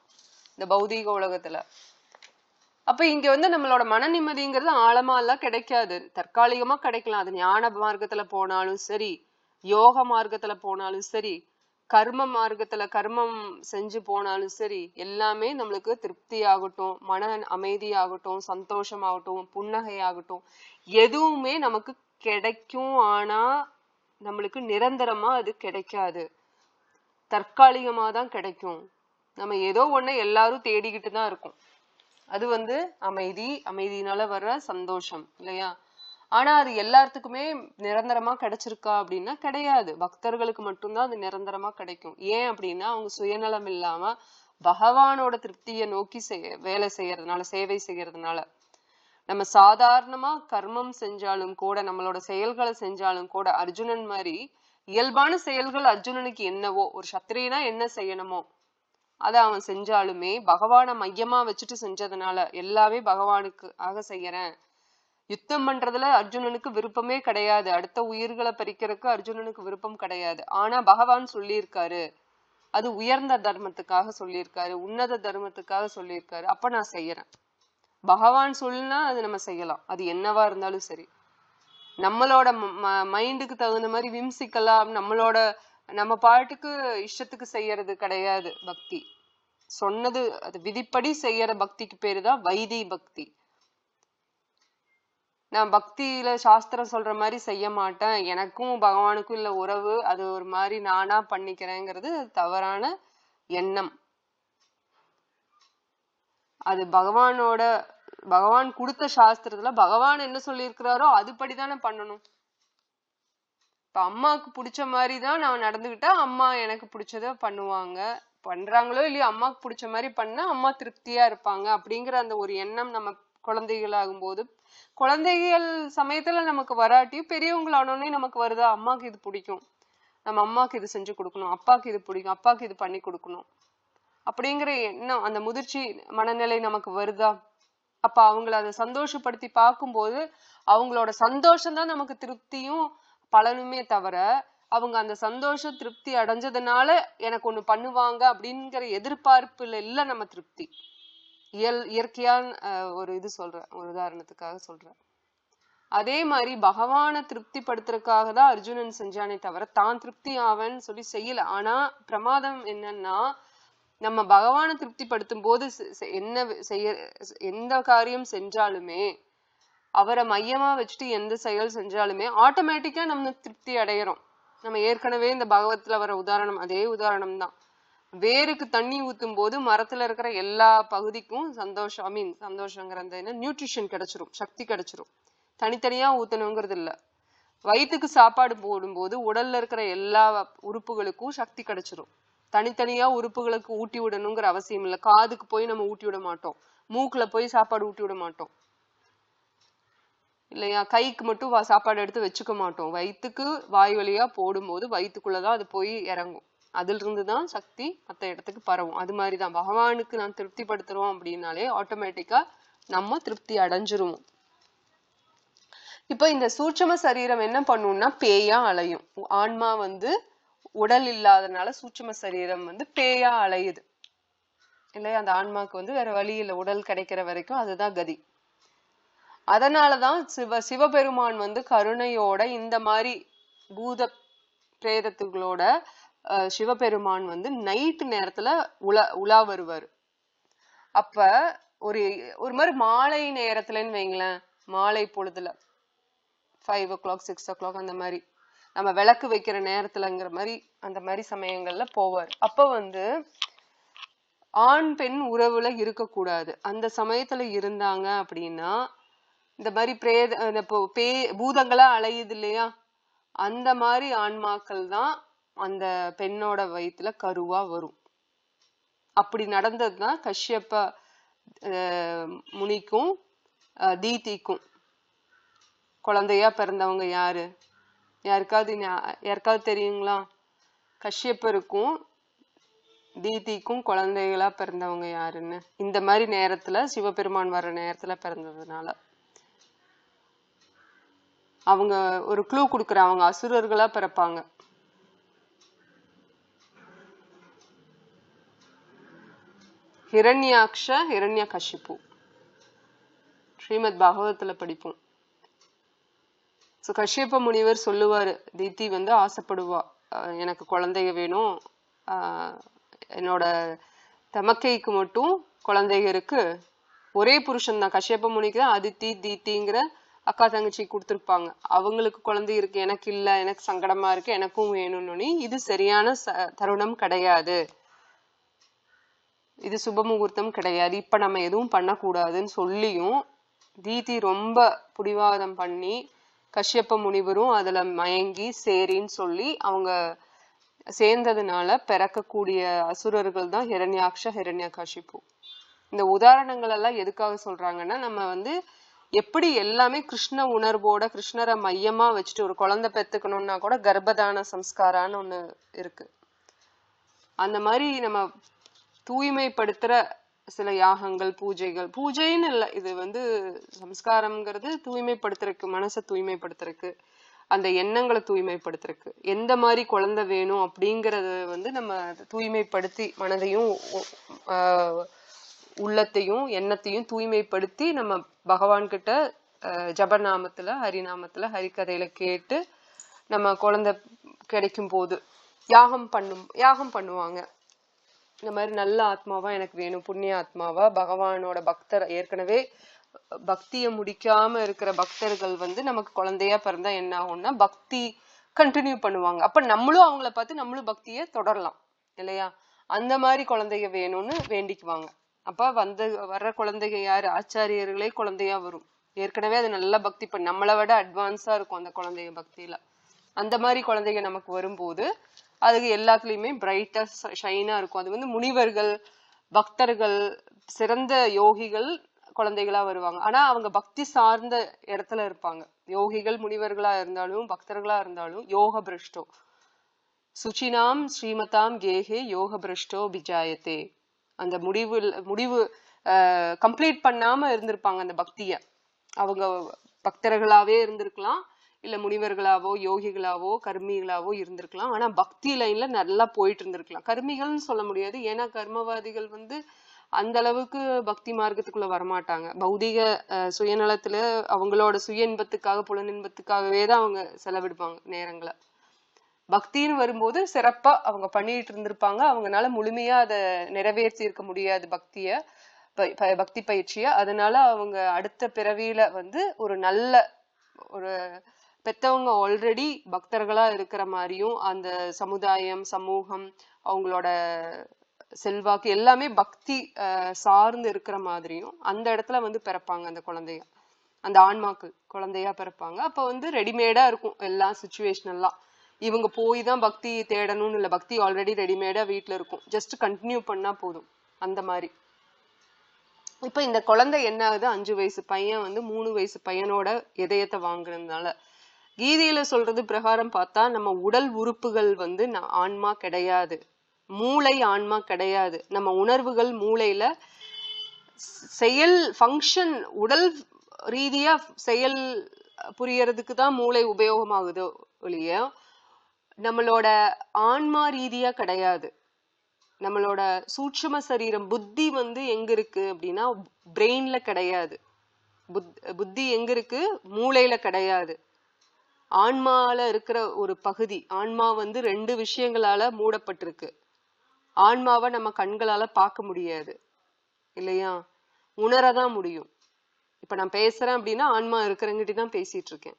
இந்த பௌதீக உலகத்துல. அப்ப இங்க நம்மளோட மன நிம்மதிங்கிறது ஆழமா எல்லாம் கிடைக்காது, தற்காலிகமா கிடைக்கலாம். அது ஞான மார்க்கத்துல போனாலும் சரி, யோக மார்க்கத்துல போனாலும் சரி, கர்ம மார்க்கத்துல கர்மம் செஞ்சு போனாலும் சரி, எல்லாமே நம்மளுக்கு திருப்தி ஆகட்டும், மன அமைதி ஆகட்டும், சந்தோஷம் ஆகட்டும், புன்னகை ஆகட்டும், எதுவுமே நமக்கு கிடைக்கும். ஆனா நம்மளுக்கு நிரந்தரமா அது கிடைக்காது, தற்காலிகமா தான் கிடைக்கும். நம்ம ஏதோ ஒண்ணு எல்லாரும் தேடிக்கிட்டு தான் இருக்கோம். அது அமைதி, அமைதியினால வர்ற சந்தோஷம் இல்லையா. ஆனா அது எல்லாத்துக்குமே நிரந்தரமா கிடைச்சிருக்கா அப்படின்னா கிடையாது. பக்தர்களுக்கு மட்டும்தான் அது நிரந்தரமா கிடைக்கும். ஏன் அப்படின்னா அவங்க சுயநலம் இல்லாம பகவானோட திருப்தியை நோக்கி வேலை செய்யறதுனால, சேவை செய்யறதுனால. நம்ம சாதாரணமா கர்மம் செஞ்சாலும் கூட, நம்மளோட செயல்களை செஞ்சாலும் கூட, அர்ஜுனன் மாதிரி இயல்பான செயல்கள் அர்ஜுனனுக்கு என்னவோ, ஒரு சத்திரியனா என்ன செய்யணுமோ அத அவன் செஞ்சாலுமே பகவானை மையமா வச்சுட்டு செஞ்சதுனால, எல்லாமே பகவானுக்கு ஆக செய்யறேன். யுத்தம் பண்றதுல அர்ஜுனனுக்கு விருப்பமே கிடையாது, அடுத்த உயிர்களை பறிக்கிறதுக்கு அர்ஜுனனுக்கு விருப்பம் கிடையாது. ஆனா பகவான் சொல்லியிருக்காரு, அது உயர்ந்த தர்மத்துக்காக சொல்லியிருக்காரு, உன்னத தர்மத்துக்காக சொல்லியிருக்காரு, அப்ப நான் செய்யறேன். பகவான் சொல்லுனா அது நம்ம செய்யலாம், அது என்னவா இருந்தாலும் சரி. நம்மளோட மைண்டுக்கு தகுந்த மாதிரி விம்சிக்கலாம், நம்ம பாட்டுக்கு இஷ்டத்துக்கு செய்யறது கிடையாது பக்தி. சொன்னது அது விதிப்படி செய்யற பக்திக்கு பேருதான் வைதி பக்தி. நான் பக்தியில சாஸ்திரம் சொல்ற மாதிரி செய்ய மாட்டேன், எனக்கும் பகவானுக்கும் இல்ல உறவு, அது ஒரு மாதிரி நானா பண்ணிக்கிறேங்கிறது தவறான எண்ணம். அது பகவான் கொடுத்த சாஸ்திரத்துல பகவான் என்ன சொல்லி இருக்கிறாரோ அதுபடிதானே பண்ணணும். இப்ப அம்மாவுக்கு பிடிச்ச மாதிரிதான் நான் நடந்துகிட்டா அம்மா எனக்கு பிடிச்சத பண்ணுவாங்க, பண்றாங்களோ இல்லையோ அம்மாவுக்கு பிடிச்ச மாதிரி பண்ணா அம்மா திருப்தியா இருப்பாங்க அப்படிங்கிற அந்த ஒரு எண்ணம் நம்ம குழந்தைகள் ஆகும்போது, குழந்தைகள் சமயத்துல நமக்கு வராட்டியும் பெரியவங்களானோடனே நமக்கு வருதா, அம்மாக்கு இது பிடிக்கும், நம்ம அம்மாக்கு இது செஞ்சு கொடுக்கணும், அப்பாக்கு இது பிடிக்கும், அப்பாக்கு இது பண்ணி கொடுக்கணும் அப்படிங்கிற எண்ணம், அந்த முதிர்ச்சி மனநிலை நமக்கு வருதா. அப்ப அவங்கள அதை சந்தோஷப்படுத்தி பார்க்கும்போது அவங்களோட சந்தோஷம் தான் நமக்கு திருப்தியும் பலனுமே தவிர, அவங்க அந்த சந்தோஷ திருப்தி அடைஞ்சதுனால எனக்கு ஒண்ணு பண்ணுவாங்க அப்படிங்கிற எதிர்பார்ப்புல இல்ல நம்ம திருப்தி. இயற்கையான ஒரு இது சொல்றேன், ஒரு உதாரணத்துக்காக சொல்றேன். அதே மாதிரி பகவானை திருப்தி படுத்துறதுக்காக தான் அர்ஜுனன் செஞ்சானே தவிர தான் திருப்தி ஆவன்னு சொல்லி செய்யல. ஆனா பிரமாதம் என்னன்னா, நம்ம பகவானை திருப்தி படுத்தும் போது எந்த காரியம் செஞ்சாலுமே, அவரை மையமா வச்சுட்டு எந்த செயல் செஞ்சாலுமே ஆட்டோமேட்டிக்கா நம்ம திருப்தி அடையிறோம். நம்ம ஏற்கனவே இந்த பகவத்ல வர உதாரணம், அதே உதாரணம் தான். வேருக்கு தண்ணி ஊத்தும் போது மரத்துல இருக்கிற எல்லா பகுதிக்கும் சந்தோஷம், சந்தோஷங்கிற அந்த நியூட்ரிஷன் கிடைச்சிரும், சக்தி கிடைச்சிரும். தனித்தனியா ஊத்தணுங்கிறது இல்ல. வயிற்றுக்கு சாப்பாடு போடும்போது உடல்ல இருக்கிற எல்லா உறுப்புகளுக்கும் சக்தி கிடைச்சிரும். தனித்தனியா உறுப்புகளுக்கு ஊட்டி விடணுங்கிற அவசியம் இல்லை. காதுக்கு போய் நம்ம ஊட்டி விட மாட்டோம், மூக்குல போய் சாப்பாடு ஊட்டி விட மாட்டோம் இல்லையா. கைக்கு மட்டும் சாப்பாடு எடுத்து வச்சுக்க மாட்டோம், வயிற்றுக்கு வாய் வழியா போடும்போது வயிற்றுக்குள்ளதான் அது போய் இறங்கும், அதுல இருந்துதான் சக்தி மற்ற இடத்துக்கு பரவும். அது மாதிரிதான் பகவானுக்கு நான் திருப்தி படுத்துறோம் அப்படின்னாலே ஆட்டோமேட்டிக்கா நம்ம திருப்தி அடைஞ்சிருவோம். இப்ப இந்த சூட்சம சரீரம் என்ன பண்ணும்னா பேயா அலையும். ஆன்மா உடல் இல்லாதனால சூட்சம சரீரம் பேயா அலையுது இல்லையா. அந்த ஆன்மாக்கு வேற வழி இல்லை, உடல் கிடைக்கிற வரைக்கும் அதுதான் கதி. அதனாலதான் சிவபெருமான் கருணையோட இந்த மாதிரி பூத பிரேதத்துகளோட சிவபெருமான் நைட்டு நேரத்துல உலா வருவாரு. அப்ப ஒரு மாதிரி மாலை நேரத்துலன்னு வைங்களேன், மாலை பொழுதுல 5 o'clock 6 o'clock அந்த மாதிரி நம்ம விளக்கு வைக்கிற நேரத்துலங்கிற மாதிரி அந்த மாதிரி சமயங்கள்ல போவார். அப்ப ஆண் பெண் உறவுல இருக்கக்கூடாது. அந்த சமயத்துல இருந்தாங்க அப்படின்னா இந்த மாதிரி பூதங்களா அலையுது இல்லையா, அந்த மாதிரி ஆன்மாக்கள் தான் அந்த பெண்ணோட வயிற்றுல கருவா வரும். அப்படி நடந்ததுதான் கஷ்யப்ப முனிக்கும் தீதிக்கும். குழந்தையா பிறந்தவங்க யாரு? யாருக்காவது தெரியுங்களா? கஷ்யப்பருக்கும் தீதிக்கும் குழந்தைகளா பிறந்தவங்க யாருன்னு? இந்த மாதிரி நேரத்துல சிவபெருமான் வர்ற நேரத்துல பிறந்ததுனால அவங்க ஒரு க்ளூ கொடுக்குறாங்க, அவங்க அசுரர்களா பிறப்பாங்க. ஹிரண்யாக்ஷ ஹிரண்யகசிப்பு ஸ்ரீமத் பாகவதத்துல படிப்போம். கஷ்யப்ப முனிவர் சொல்லுவாரு, தீதி வந்து ஆசைப்படுவா, எனக்கு குழந்தைங்க வேணும், என்னோட தமக்கைக்கு மட்டும் குழந்தைங்க இருக்கு, ஒரே புருஷன் தான் கஷ்யப்ப முனிக்கு தான் அதித்தி தீத்திங்கிற அக்கா தங்கச்சி கொடுத்துருப்பாங்க, அவங்களுக்கு குழந்தை இருக்கு, எனக்கு இல்ல, எனக்கு சங்கடமா இருக்கு, எனக்கும் வேணும்னு. இது சரியான தருணம் கிடையாது, இது சுபமுகூர்த்தம் கிடையாது, இப்ப நம்ம எதுவும் பண்ணக்கூடாதுன்னு சொல்லியும் தீதி ரொம்ப புடிவாதம் பண்ணி கஷ்யப்ப முனிவரும் அதுல மயங்கி சரின்னு சொல்லி அவங்க சேர்ந்ததுனால பிறக்கக்கூடிய அசுரர்கள் தான் ஹிரண்யாக்ஷ ஹிரண்யகசிப்பு. இந்த உதாரணங்கள் எல்லாம் எதுக்காக சொல்றாங்கன்னா, நம்ம வந்து எப்படி எல்லாமே கிருஷ்ண உணர்வோட கிருஷ்ணரை மையமா வச்சுட்டு ஒரு குழந்தை பெத்துக்கணும்னா கூட கர்ப்பதான சம்ஸ்காரான்னு ஒண்ணு இருக்கு. அந்த மாதிரி நம்ம தூய்மைப்படுத்துற சில யாகங்கள், பூஜைன்னு இல்லை, இது வந்து சம்ஸ்காரம்ங்கிறது தூய்மைப்படுத்துறதுக்கு, மனசை தூய்மைப்படுத்துறதுக்கு, அந்த எண்ணங்களை தூய்மைப்படுத்துறதுக்கு, எந்த மாதிரி குழந்தை வேணும் அப்படிங்கறத வந்து நம்ம தூய்மைப்படுத்தி மனதையும் உள்ளத்தையும் எண்ணத்தையும் தூய்மைப்படுத்தி நம்ம பகவான் கிட்ட ஜபநாமத்துல ஹரிநாமத்துல ஹரிகதையில கேட்டு நம்ம குழந்தை கிடைக்கும் போது யாகம் பண்ணுவாங்க. இந்த மாதிரி நல்ல ஆத்மாவா எனக்கு வேணும், புண்ணிய ஆத்மாவா, பகவானோட பக்தர், ஏற்கனவே பக்தியை முடிக்காம இருக்கிற பக்தர்கள் வந்து நமக்கு குழந்தையா பிறந்தா என்ன ஆகும்னா பக்தி கண்டினியூ பண்ணுவாங்க. அப்ப நம்மளும் அவங்கள பார்த்து நம்மளும் பக்தியை தொடரலாம் இல்லையா? அந்த மாதிரி குழந்தைங்க வேணும்னு வேண்டிக்குவாங்க. அப்ப வர்ற குழந்தைங்க யாரு? ஆச்சாரியர்களே குழந்தையா வரும். ஏற்கனவே அது நல்லா பக்தி பண்ண, நம்மளை விட அட்வான்ஸா இருக்கும் அந்த குழந்தைங்க பக்தியில. அந்த மாதிரி குழந்தைங்க நமக்கு வரும்போது அதுக்கு எல்லாத்துலயுமே பிரைட்டா ஷைனா இருக்கும். அது வந்து முனிவர்கள், பக்தர்கள், சிறந்த யோகிகள் குழந்தைகளா வருவாங்க. ஆனா அவங்க பக்தி சார்ந்த இடத்துல இருப்பாங்க. யோகிகள் முனிவர்களா இருந்தாலும் பக்தர்களா இருந்தாலும் யோக பிரஷ்டோ சுச்சினாம் ஸ்ரீமதாம் கேஹே யோக பிரஷ்டோ பிஜாயத்தே. அந்த முடிவு கம்ப்ளீட் பண்ணாம இருந்திருப்பாங்க அந்த பக்திய. அவங்க பக்தர்களாவே இருந்திருக்கலாம், இல்ல முனிவர்களாவோ யோகிகளாவோ கர்மிகளாவோ இருந்திருக்கலாம். ஆனா பக்தி லைன்ல நல்லா போயிட்டு இருந்திருக்கலாம். கர்மிகள்னு சொல்ல முடியாது, ஏன்னா கர்மவாதிகள் வந்து அந்த அளவுக்கு பக்தி மார்க்கத்துக்குள்ள வரமாட்டாங்க. பௌதிக சுயநலத்துல அவங்களோட சுய இன்பத்துக்காக புலனின்பத்துக்காகவே தான் அவங்க செலவிடுவாங்க நேரங்களை. பக்தின்னு வரும்போது சிறப்பா அவங்க பண்ணிட்டு இருந்திருப்பாங்க. அவங்களால முழுமையா அதை நிறைவேற்றி இருக்க முடியாது பக்தி பயிற்சிய. அதனால அவங்க அடுத்த பிறவியில வந்து ஒரு நல்ல ஒரு பெத்தவங்க ஆல்ரெடி பக்தர்களா இருக்கிற மாதிரியும், அந்த சமுதாயம் சமூகம் அவங்களோட செல்வாக்கு எல்லாமே பக்தி சார்ந்து இருக்கிற மாதிரியும் அந்த இடத்துல வந்து பிறப்பாங்க அந்த குழந்தைங்க, அந்த ஆன்மாக்கள் குழந்தையா பிறப்பாங்க. அப்ப வந்து ரெடிமேடா இருக்கும் எல்லா சுச்சுவேஷன் எல்லாம். இவங்க போய் தான் பக்தி தேடணும்னு இல்லை, பக்தி ஆல்ரெடி ரெடிமேடா வீட்டுல இருக்கும், ஜஸ்ட் கண்டினியூ பண்ணா போதும் அந்த மாதிரி. இப்ப இந்த குழந்தை என்ன ஆகுது, 5 வயசு பையன் வந்து 3 வயசு பையனோட இதயத்தை வாங்குறதுனால கீதையில சொல்றது பிரகாரம் பார்த்தா நம்ம உடல் உறுப்புகள் வந்து ஆன்மா கிடையாது, மூளை ஆன்மா கிடையாது. நம்ம உணர்வுகள் மூளையில செயல் ஃபங்க்ஷன், உடல் ரீதியா செயல் புரியறதுக்கு தான் மூளை உபயோகமாகுது ஒழிய நம்மளோட ஆன்மா ரீதியா கிடையாது. நம்மளோட சூட்சும சரீரம் புத்தி வந்து எங்க இருக்கு அப்படின்னா பிரெயின்ல கிடையாது. புத்தி எங்க இருக்கு? மூளையில கிடையாது. ஆன்மால இருக்கிற ஒரு பகுதி. ஆன்மா வந்து 2 விஷயங்களால மூடப்பட்டிருக்கு. ஆன்மாவை நம்ம கண்களால பார்க்க முடியாது இல்லையா, உணரதான் முடியும். இப்ப நான் பேசுறேன் அப்படின்னா ஆன்மா இருக்கிறங்கிட்ட தான் பேசிட்டு இருக்கேன்.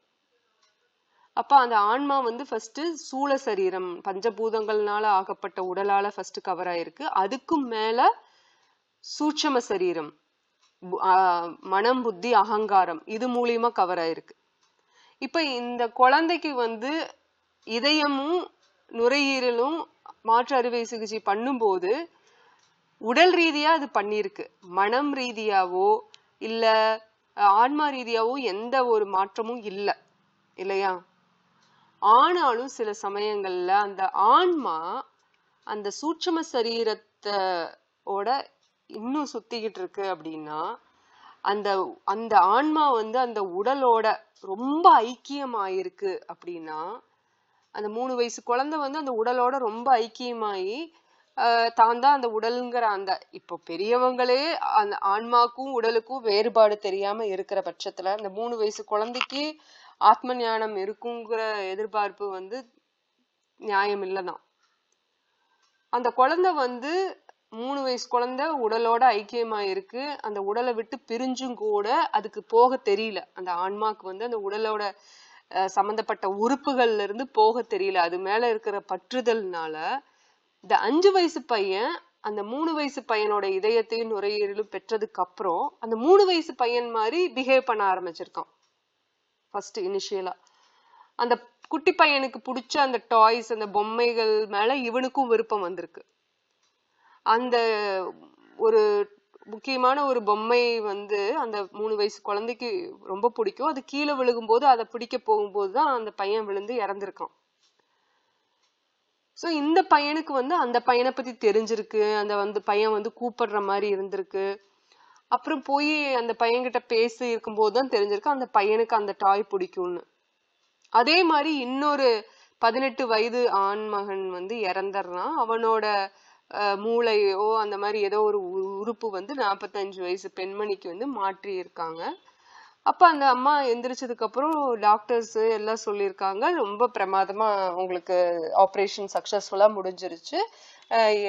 அப்ப அந்த ஆன்மா வந்து ஃபர்ஸ்ட் சூழ சரீரம் பஞ்சபூதங்கள்னால ஆகப்பட்ட உடலால ஃபர்ஸ்ட் கவர் ஆயிருக்கு. அதுக்கும் மேல சூட்சம சரீரம் மனம், புத்தி, அகங்காரம் இது மூலியமா கவர் ஆயிருக்கு. இப்ப இந்த குழந்தைக்கு வந்து இதயமும் நுரையீரலும் மாற்று அறுவை சிகிச்சை பண்ணும்போது உடல் ரீதியா அது பண்ணிருக்கு. மனம் ரீதியாவோ இல்ல ஆன்மா ரீதியாவோ எந்த ஒரு மாற்றமும் இல்ல இல்லையா? ஆனாலும் சில சமயங்கள்ல அந்த ஆன்மா அந்த சூட்சும சரீரத்தோட இன்னும் சுத்திக்கிட்டு இருக்கு அப்படின்னா அந்த அந்த ஆன்மா வந்து அந்த உடலோட ரொம்ப ஐக்கியமாயிருக்கு அப்படின்னா அந்த 3 வயசு குழந்தை வந்து அந்த உடலோட ரொம்ப ஐக்கியமாயி தான் தான் அந்த உடலுங்கிற அந்த இப்போ பெரியவங்களே அந்த ஆன்மாக்கும் உடலுக்கும் வேறுபாடு தெரியாம இருக்கிற பட்சத்துல அந்த 3 வயசு குழந்தைக்கு ஆத்ம ஞானம் இருக்குங்கிற எதிர்பார்ப்பு வந்து நியாயம் இல்லதான். அந்த குழந்தை வந்து 3 வயசு குழந்தை உடலோட ஐக்கியமா இருக்கு. அந்த உடலை விட்டு பிரிஞ்சும் கூட அதுக்கு போக தெரியல. அந்த ஆன்மாக்கு வந்து அந்த உடலோட சம்பந்தப்பட்ட உறுப்புகள்ல இருந்து போக தெரியல. அது மேல இருக்கிற பற்றுதல்னால இந்த 5 வயசு பையன் அந்த 3 வயசு பையனோட இதயத்தையும் நுரையீரலும் பெற்றதுக்கு அப்புறம் அந்த 3 வயசு பையன் மாதிரி பிஹேவ் பண்ண ஆரம்பிச்சிருக்கான். ஃபர்ஸ்ட் இனிஷியலா அந்த குட்டி பையனுக்கு பிடிச்ச அந்த டாய்ஸ் அந்த பொம்மைகள் மேல இவனுக்கும் விருப்பம் வந்திருக்கு. அந்த ஒரு முக்கியமான ஒரு பொம்மை வந்து அந்த 3 வயசு குழந்தைக்கு ரொம்ப பிடிக்கும். அது கீழே விழுகும்போது அதை பிடிக்க போகும்போதுதான் அந்த பையன் விழுந்து இறந்திருக்கான். சோ இந்த பையனுக்கு வந்து அந்த பையனை பத்தி தெரிஞ்சிருக்கு. அந்த வந்து பையன் வந்து கூப்பிடுற மாதிரி இருந்திருக்கு. அப்புறம் போய் அந்த பையன்கிட்ட பேசி இருக்கும்போதுதான் தெரிஞ்சிருக்கு அந்த பையனுக்கு அந்த டாய் பிடிக்கும்னு. அதே மாதிரி இன்னொரு 18 வயது ஆண் மகன் வந்து இறந்துடுறான். அவனோட மூளையோ அந்த மாதிரி ஏதோ ஒரு உறுப்பு வந்து 45 வயசு பெண்மணிக்கு வந்து மாற்றி இருக்காங்க. அப்ப அந்த அம்மா எந்திரிச்சதுக்கு அப்புறம் டாக்டர்ஸ் எல்லாம் சொல்லியிருக்காங்க ரொம்ப பிரமாதமா உங்களுக்கு ஆப்ரேஷன் சக்சஸ்ஃபுல்லா முடிஞ்சிருச்சு,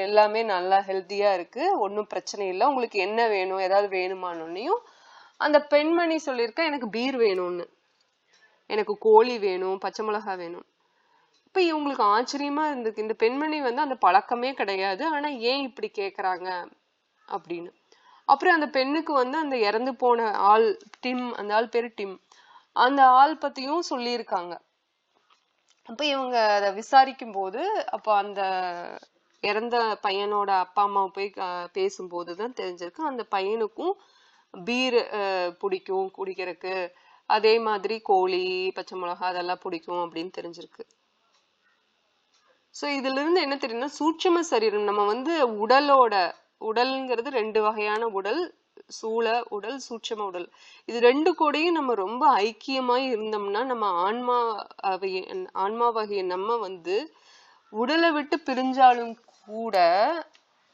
எல்லாமே நல்லா ஹெல்த்தியா இருக்கு, ஒன்னும் பிரச்சனை இல்லை, உங்களுக்கு என்ன வேணும் ஏதாவது வேணுமானோன்னையும் அந்த பெண்மணி சொல்லியிருக்கா எனக்கு பீர் வேணும்னு, எனக்கு கோழி வேணும், பச்சை மிளகாய் வேணும். இப்ப இவங்களுக்கு ஆச்சரியமா இருந்திருக்கு. இந்த பெண்மணி வந்து அந்த பழக்கமே கிடையாது, ஆனா ஏன் இப்படி கேக்குறாங்க அப்படின்னு. அப்புறம் அந்த பெண்ணுக்கு வந்து அந்த இறந்து போன ஆள் டிம், அந்த ஆள் பேரு டிம், அந்த ஆள் பத்தியும் சொல்லியிருக்காங்க. அப்ப இவங்க அதை விசாரிக்கும் போது அப்ப அந்த இறந்த பையனோட அப்பா அம்மா போய் பேசும்போதுதான் தெரிஞ்சிருக்கு அந்த பையனுக்கும் பீர் பிடிக்கும் குடிக்கிறதுக்கு, அதே மாதிரி கோழி பச்சை மிளகாய் அதெல்லாம் பிடிக்கும் அப்படின்னு தெரிஞ்சிருக்கு. சோ இதுல இருந்து என்ன தெரியும்னா சூட்சும சரீரம் நம்ம வந்து உடல்ங்கிறது 2 வகையான உடல், சூழ உடல் சூட்சும உடல். இது 2 கூடயும் நம்ம ரொம்ப ஐக்கியமாய் இருந்தோம்னா நம்ம ஆன்மாவாகிய நம்ம வந்து உடலை விட்டு பிரிஞ்சாலும் கூட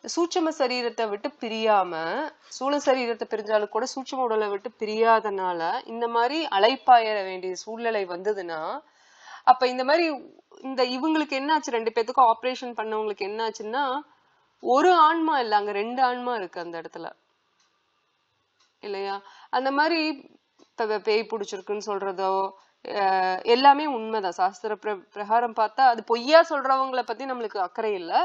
சூட்சும சரீரத்தை விட்டு பிரியாம, சூழ சரீரத்தை பிரிஞ்சாலும் கூட சூட்சும உடலை விட்டு பிரியாதனால இந்த மாதிரி அலைப்பாய வேண்டிய சூழ்நிலை வந்ததுன்னா அப்ப இந்த மாதிரி இவங்களுக்கு என்ன ஆச்சு, 2 பேத்துக்கும் ஆபரேஷன் பண்ணவங்களுக்கு என்ன ஆச்சுன்னா ஒரு ஆன்மா இல்ல அங்க 2 ஆன்மா இருக்கு அந்த இடத்துல இல்லையா? அந்த மாதிரி பேய் பிடிச்சிருக்குன்னு சொல்றதோ எல்லாமே உண்மைதான். சாஸ்திர பிரகாரம் பார்த்தா அது பொய்யா சொல்றவங்களை பத்தி நம்மளுக்கு அக்கறை இல்லை.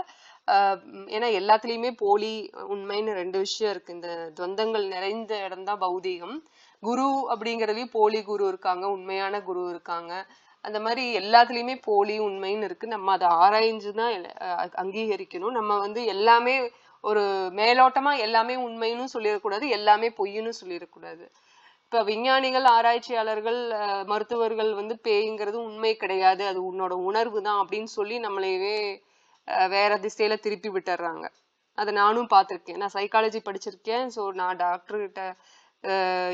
ஏன்னா எல்லாத்துலயுமே போலி உண்மைன்னு 2 விஷயம் இருக்கு. இந்த துவந்தங்கள் நிறைந்த இடம்தான் பௌதீகம். குரு அப்படிங்கறதுலயும் போலி குரு இருக்காங்க, உண்மையான குரு இருக்காங்க. அந்த மாதிரி எல்லாத்துலயுமே போலி உண்மைன்னு இருக்கு. நம்ம அதை ஆராய்ஞ்சுதான் அங்கீகரிக்கணும். நம்ம வந்து எல்லாமே ஒரு மேலோட்டமா எல்லாமே உண்மைன்னு சொல்லிடக்கூடாது, எல்லாமே பொய்ன்னு சொல்லிடக்கூடாது. இப்ப விஞ்ஞானிகள், ஆராய்ச்சியாளர்கள், மருத்துவர்கள் வந்து பேய்ங்கிறது உண்மை கிடையாது, அது உன்னோட உணர்வு தான் அப்படின்னு சொல்லி நம்மளையவே வேற திசையில திருப்பி விட்டுறாங்க. அதை நானும் பார்த்திருக்கேன். நான் சைக்காலஜி படிச்சிருக்கேன். ஸோ நான் டாக்டர்கிட்ட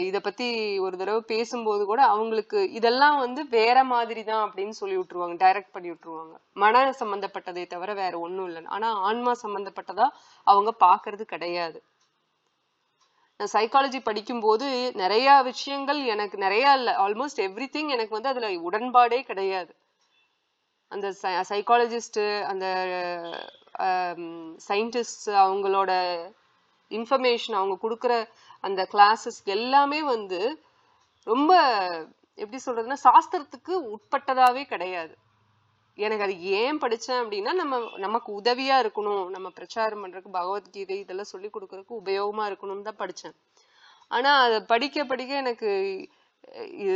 இத பத்தி ஒரு தடவை பேசும்போது கூட அவங்களுக்கு இதெல்லாம் வந்து வேற மாதிரி தான் அப்படின்னு சொல்லி விட்டுருவாங்க, டைரக்ட் பண்ணி விட்டுருவாங்க. மன சம்பந்தப்பட்டதை தவிர வேற ஒண்ணும் இல்லை. ஆனா ஆன்மா சம்பந்தப்பட்டதா அவங்க பாக்குறது கிடையாது. நான் சைக்காலஜி படிக்கும்போது நிறைய விஷயங்கள் எனக்கு நிறைய இல்ல, ஆல்மோஸ்ட் எவ்ரிதிங் எனக்கு வந்து அதுல உடன்பாடே கிடையாது. அந்த சைக்காலஜிஸ்ட், அந்த சயின்டிஸ்ட், அவங்களோட இன்ஃபர்மேஷன், அவங்க கொடுக்குற அந்த கிளாஸஸ் எல்லாமே வந்து ரொம்ப எப்படி சொல்றதுன்னா சாஸ்திரத்துக்கு உட்பட்டதாவே கிடையாது. எனக்கு அது ஏன் படிச்சேன் அப்படின்னா நமக்கு உதவியா இருக்கணும், நம்ம பிரச்சாரம் பண்றதுக்கு, பகவத்கீதை இதெல்லாம் சொல்லி கொடுக்கறதுக்கு உபயோகமா இருக்கணும்னு தான் படிச்சேன். ஆனா அதை படிக்க படிக்க எனக்கு இது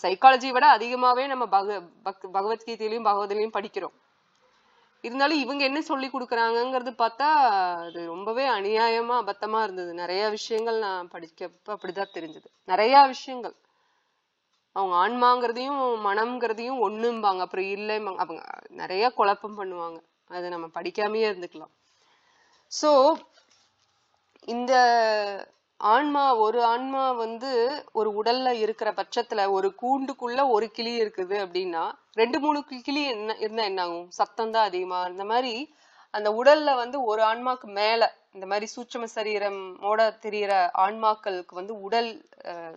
சைக்காலஜி விட அதிகமாவே நம்ம பகவத்கீதையிலயும் பகவதிலையும் படிக்கிறோம். இருந்தாலும் இவங்க என்ன சொல்லி கொடுக்குறாங்கிறது பார்த்தா அது ரொம்பவே அநியாயமா அபத்தமா இருந்தது. நிறைய விஷயங்கள் நான் படிக்கப்ப அப்படிதான் தெரிஞ்சது. நிறைய விஷயங்கள் அவங்க ஆன்மாங்கிறதையும் மனம்ங்கிறதையும் ஒண்ணும்பாங்க, அப்புறம் இல்லைம்பாங்க. அவங்க நிறைய குழப்பம் பண்ணுவாங்க. அதை நம்ம படிக்காமயே இருந்துக்கலாம். சோ இந்த ஒரு ஆன்மா வந்து ஒரு உடல்ல இருக்கிற பட்சத்துல ஒரு கூண்டுக்குள்ள ஒரு கிளி இருக்குது அப்படின்னா 2-3 கிளி இருந்தா என்ன ஆகும்? சத்தம் தான் அதிகமா. இந்த மாதிரி அந்த உடல்ல வந்து ஒரு ஆன்மாக்கு மேல இந்த மாதிரி சூட்சும சரீரமோட தெரியிற ஆன்மாக்களுக்கு வந்து உடல்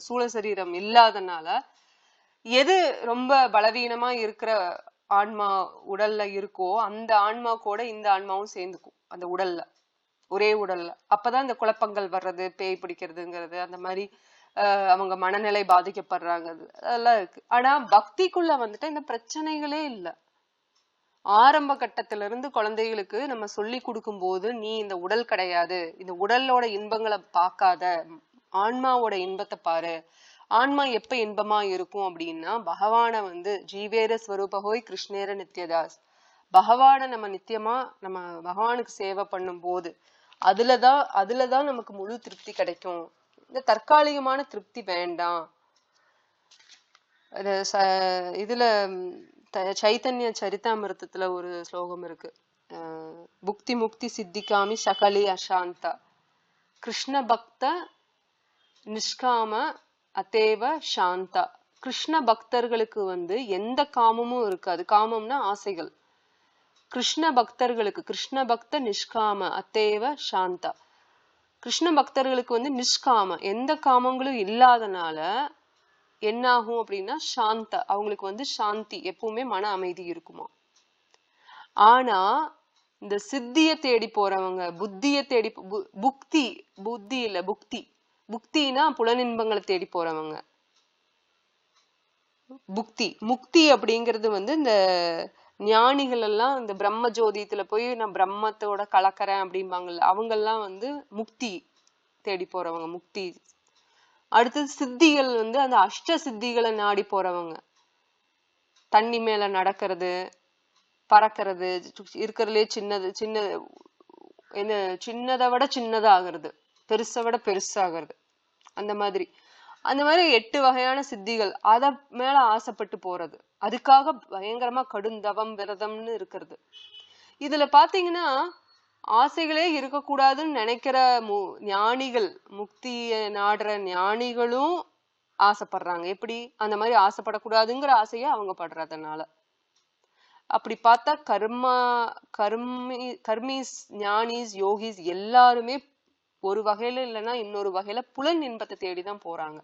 சூழ சரீரம் இல்லாதனால எது ரொம்ப பலவீனமா இருக்கிற ஆன்மா உடல்ல இருக்கோ அந்த ஆன்மா கூட இந்த ஆன்மாவும் சேர்ந்துக்கும் அந்த உடல்ல, ஒரே உடல்ல. அப்பதான் இந்த குழப்பங்கள் வர்றது, பேய் பிடிக்கிறதுங்கிறது, அந்த மாதிரி அவங்க மனநிலை பாதிக்கப்படுறாங்க, அதெல்லாம் இருக்கு. ஆனா பக்திக்குள்ள வந்துட்டு இந்த பிரச்சனைகளே இல்லை. ஆரம்ப கட்டத்துல இருந்து குழந்தைகளுக்கு நம்ம சொல்லி கொடுக்கும் போது, நீ இந்த உடல் கிடையாது, இந்த உடலோட இன்பங்களை பார்க்காத, ஆன்மாவோட இன்பத்தை பாரு. ஆன்மா எப்ப இன்பமா இருக்கும் அப்படின்னா பகவான வந்து ஜீவேர ஸ்வரூபஹோய் கிருஷ்ணேர நித்யதாஸ், பகவான நம்ம நித்தியமா நம்ம பகவானுக்கு சேவை பண்ணும் போது அதுலதான் நமக்கு முழு திருப்தி கிடைக்கும். இந்த தற்காலிகமான திருப்தி வேண்டாம். இதுல சைத்தன்ய சரிதாமிருத்தத்துல ஒரு ஸ்லோகம் இருக்கு, புக்தி முக்தி சித்திகாமி சகலி அசாந்தா கிருஷ்ண பக்த நிஷ்காம அத்தேவ சாந்தா. கிருஷ்ண பக்தர்களுக்கு வந்து எந்த காமமும் இருக்காது. காமம்னா ஆசைகள். கிருஷ்ண பக்தர்களுக்கு கிருஷ்ண பக்த நிஷ்காம அத்தேவ சாந்தா. கிருஷ்ண பக்தர்களுக்கு வந்து நிஷ்காம எந்த காமங்களும் இல்லாதனால என்ன ஆகும் அப்படின்னா சாந்தா, அவங்களுக்கு வந்து சாந்தி, எப்பவுமே மன அமைதி இருக்குமா. ஆனா இந்த சித்திய தேடி போறவங்க, புத்திய தேடி புத்தி இல்ல புக்தி, புக்தினா புலனின்பங்களை தேடி போறவங்க. முக்தி அப்படிங்கிறது வந்து இந்த ஞானிகள் எல்லாம் இந்த பிரம்ம ஜோதியத்துல போய் நான் பிரம்மத்தோட கலக்கறேன் அப்படிம்பாங்கல்ல, அவங்க எல்லாம் வந்து முக்தி தேடி போறவங்க, முக்தி. அடுத்தது சித்திகள் வந்து அந்த அஷ்ட சித்திகளை நாடி போறவங்க, தண்ணி மேல நடக்கிறது, பறக்கிறது, இருக்கிறதுலே சின்னதை விட சின்னதாகிறது, பெருசை விட பெருசாகிறது, அந்த மாதிரி 8 வகையான சித்திகள். அத மேல ஆசைப்பட்டு போறது, அதுக்காக பயங்கரமா கடுந்தவம் விரதம்னு இருக்கிறது. இதுல பாத்தீங்கன்னா ஆசைகளே இருக்கக்கூடாதுன்னு நினைக்கிற ஞானிகள், முக்திய நாடுற ஞானிகளும் ஆசைப்படுறாங்க. எப்படி? அந்த மாதிரி ஆசைப்படக்கூடாதுங்கிற ஆசைய அவங்க படுறதுனால. அப்படி பார்த்தா கர்மீஸ், ஞானிஸ், யோகிஸ் எல்லாருமே ஒரு வகையில இல்லைன்னா இன்னொரு வகையில புலன் இன்பத்தை தேடிதான் போறாங்க.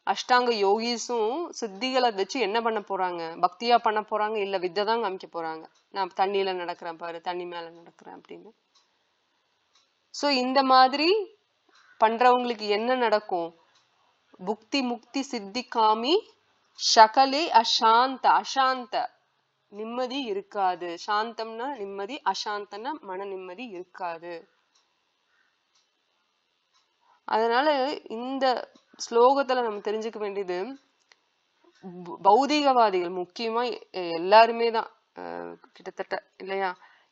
அஷ்டாங்க யோகிஸும் சித்திகளை வச்சு என்ன பண்ண போறாங்க? பக்தியா பண்ண போறாங்க, இல்ல வித்தை தான் காமிக்க போறாங்க. நான் தண்ணியில நடக்கிறேன் பாரு, தண்ணி மேல நடக்கிறேன் அப்படின்னு. சோ இந்த மாதிரி பண்றவங்களுக்கு என்ன நடக்கும்? புக்தி முக்தி சித்தி காமி சகலே அசாந்த, நிம்மதி இருக்காது. சாந்தம்னா நிம்மதி, அசாந்தம்னா மன நிம்மதி இருக்காது. அதனால இந்த ஸ்லோகத்துல நம்ம தெரிஞ்சுக்க வேண்டியது, பௌதிகவாதிகள் முக்கியமா எல்லாருமே தான் கிட்டத்தட்ட இல்லையா,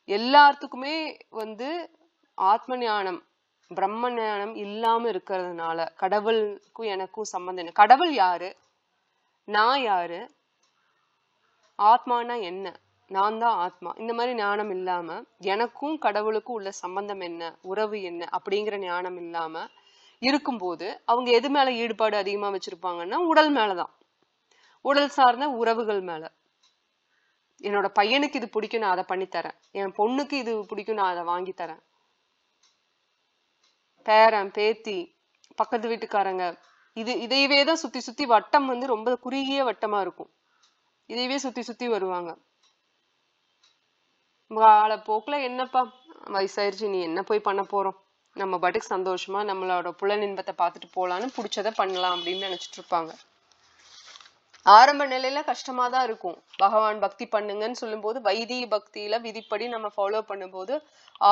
எல்லாத்துக்குமே வந்து ஆத்ம ஞானம் பிரம்ம ஞானம் இல்லாம இருக்கிறதுனால கடவுளுக்கும் எனக்கும் சம்பந்தம் என்ன? கடவுள் யாரு? நான் யாரு? ஆத்மானா என்ன? நான் தான் ஆத்மா. இந்த மாதிரி ஞானம் இல்லாம, எனக்கும் கடவுளுக்கும் உள்ள சம்பந்தம் என்ன, உறவு என்ன அப்படிங்கிற ஞானம் இல்லாம இருக்கும்போது அவங்க எது மேல ஈடுபாடு அதிகமா வச்சிருப்பாங்கன்னா உடல் மேலதான், உடல் சார்ந்த உறவுகள் மேல. என்னோட பையனுக்கு இது பிடிக்கும், நான் அதை பண்ணித்தரேன். என் பொண்ணுக்கு இது பிடிக்கும், நான் அதை வாங்கி தரேன். பேரன் பேத்தி பக்கத்து வீட்டுக்காரங்க, இதையவே தான் சுத்தி சுத்தி வட்டம் வந்து ரொம்ப குறுகிய வட்டமா இருக்கும். இதையவே சுத்தி சுத்தி வருவாங்க. காலப்போக்குல என்னப்பா வயசாயிருச்சு, நீ என்ன போய் பண்ண போறோம், நம்ம பாட்டுக்கு சந்தோஷமா நம்மளோட புலனின்பத்தை பார்த்துட்டு போலான்னு பிடிச்சதை பண்ணலாம் அப்படின்னு நினைச்சிட்டு இருப்பாங்க. ஆரம்ப நிலையில கஷ்டமா தான் இருக்கும். பகவான் பக்தி பண்ணுங்கன்னு சொல்லும் போது, வைதிக பக்தியில விதிப்படி நம்ம ஃபாலோ பண்ணும்போது,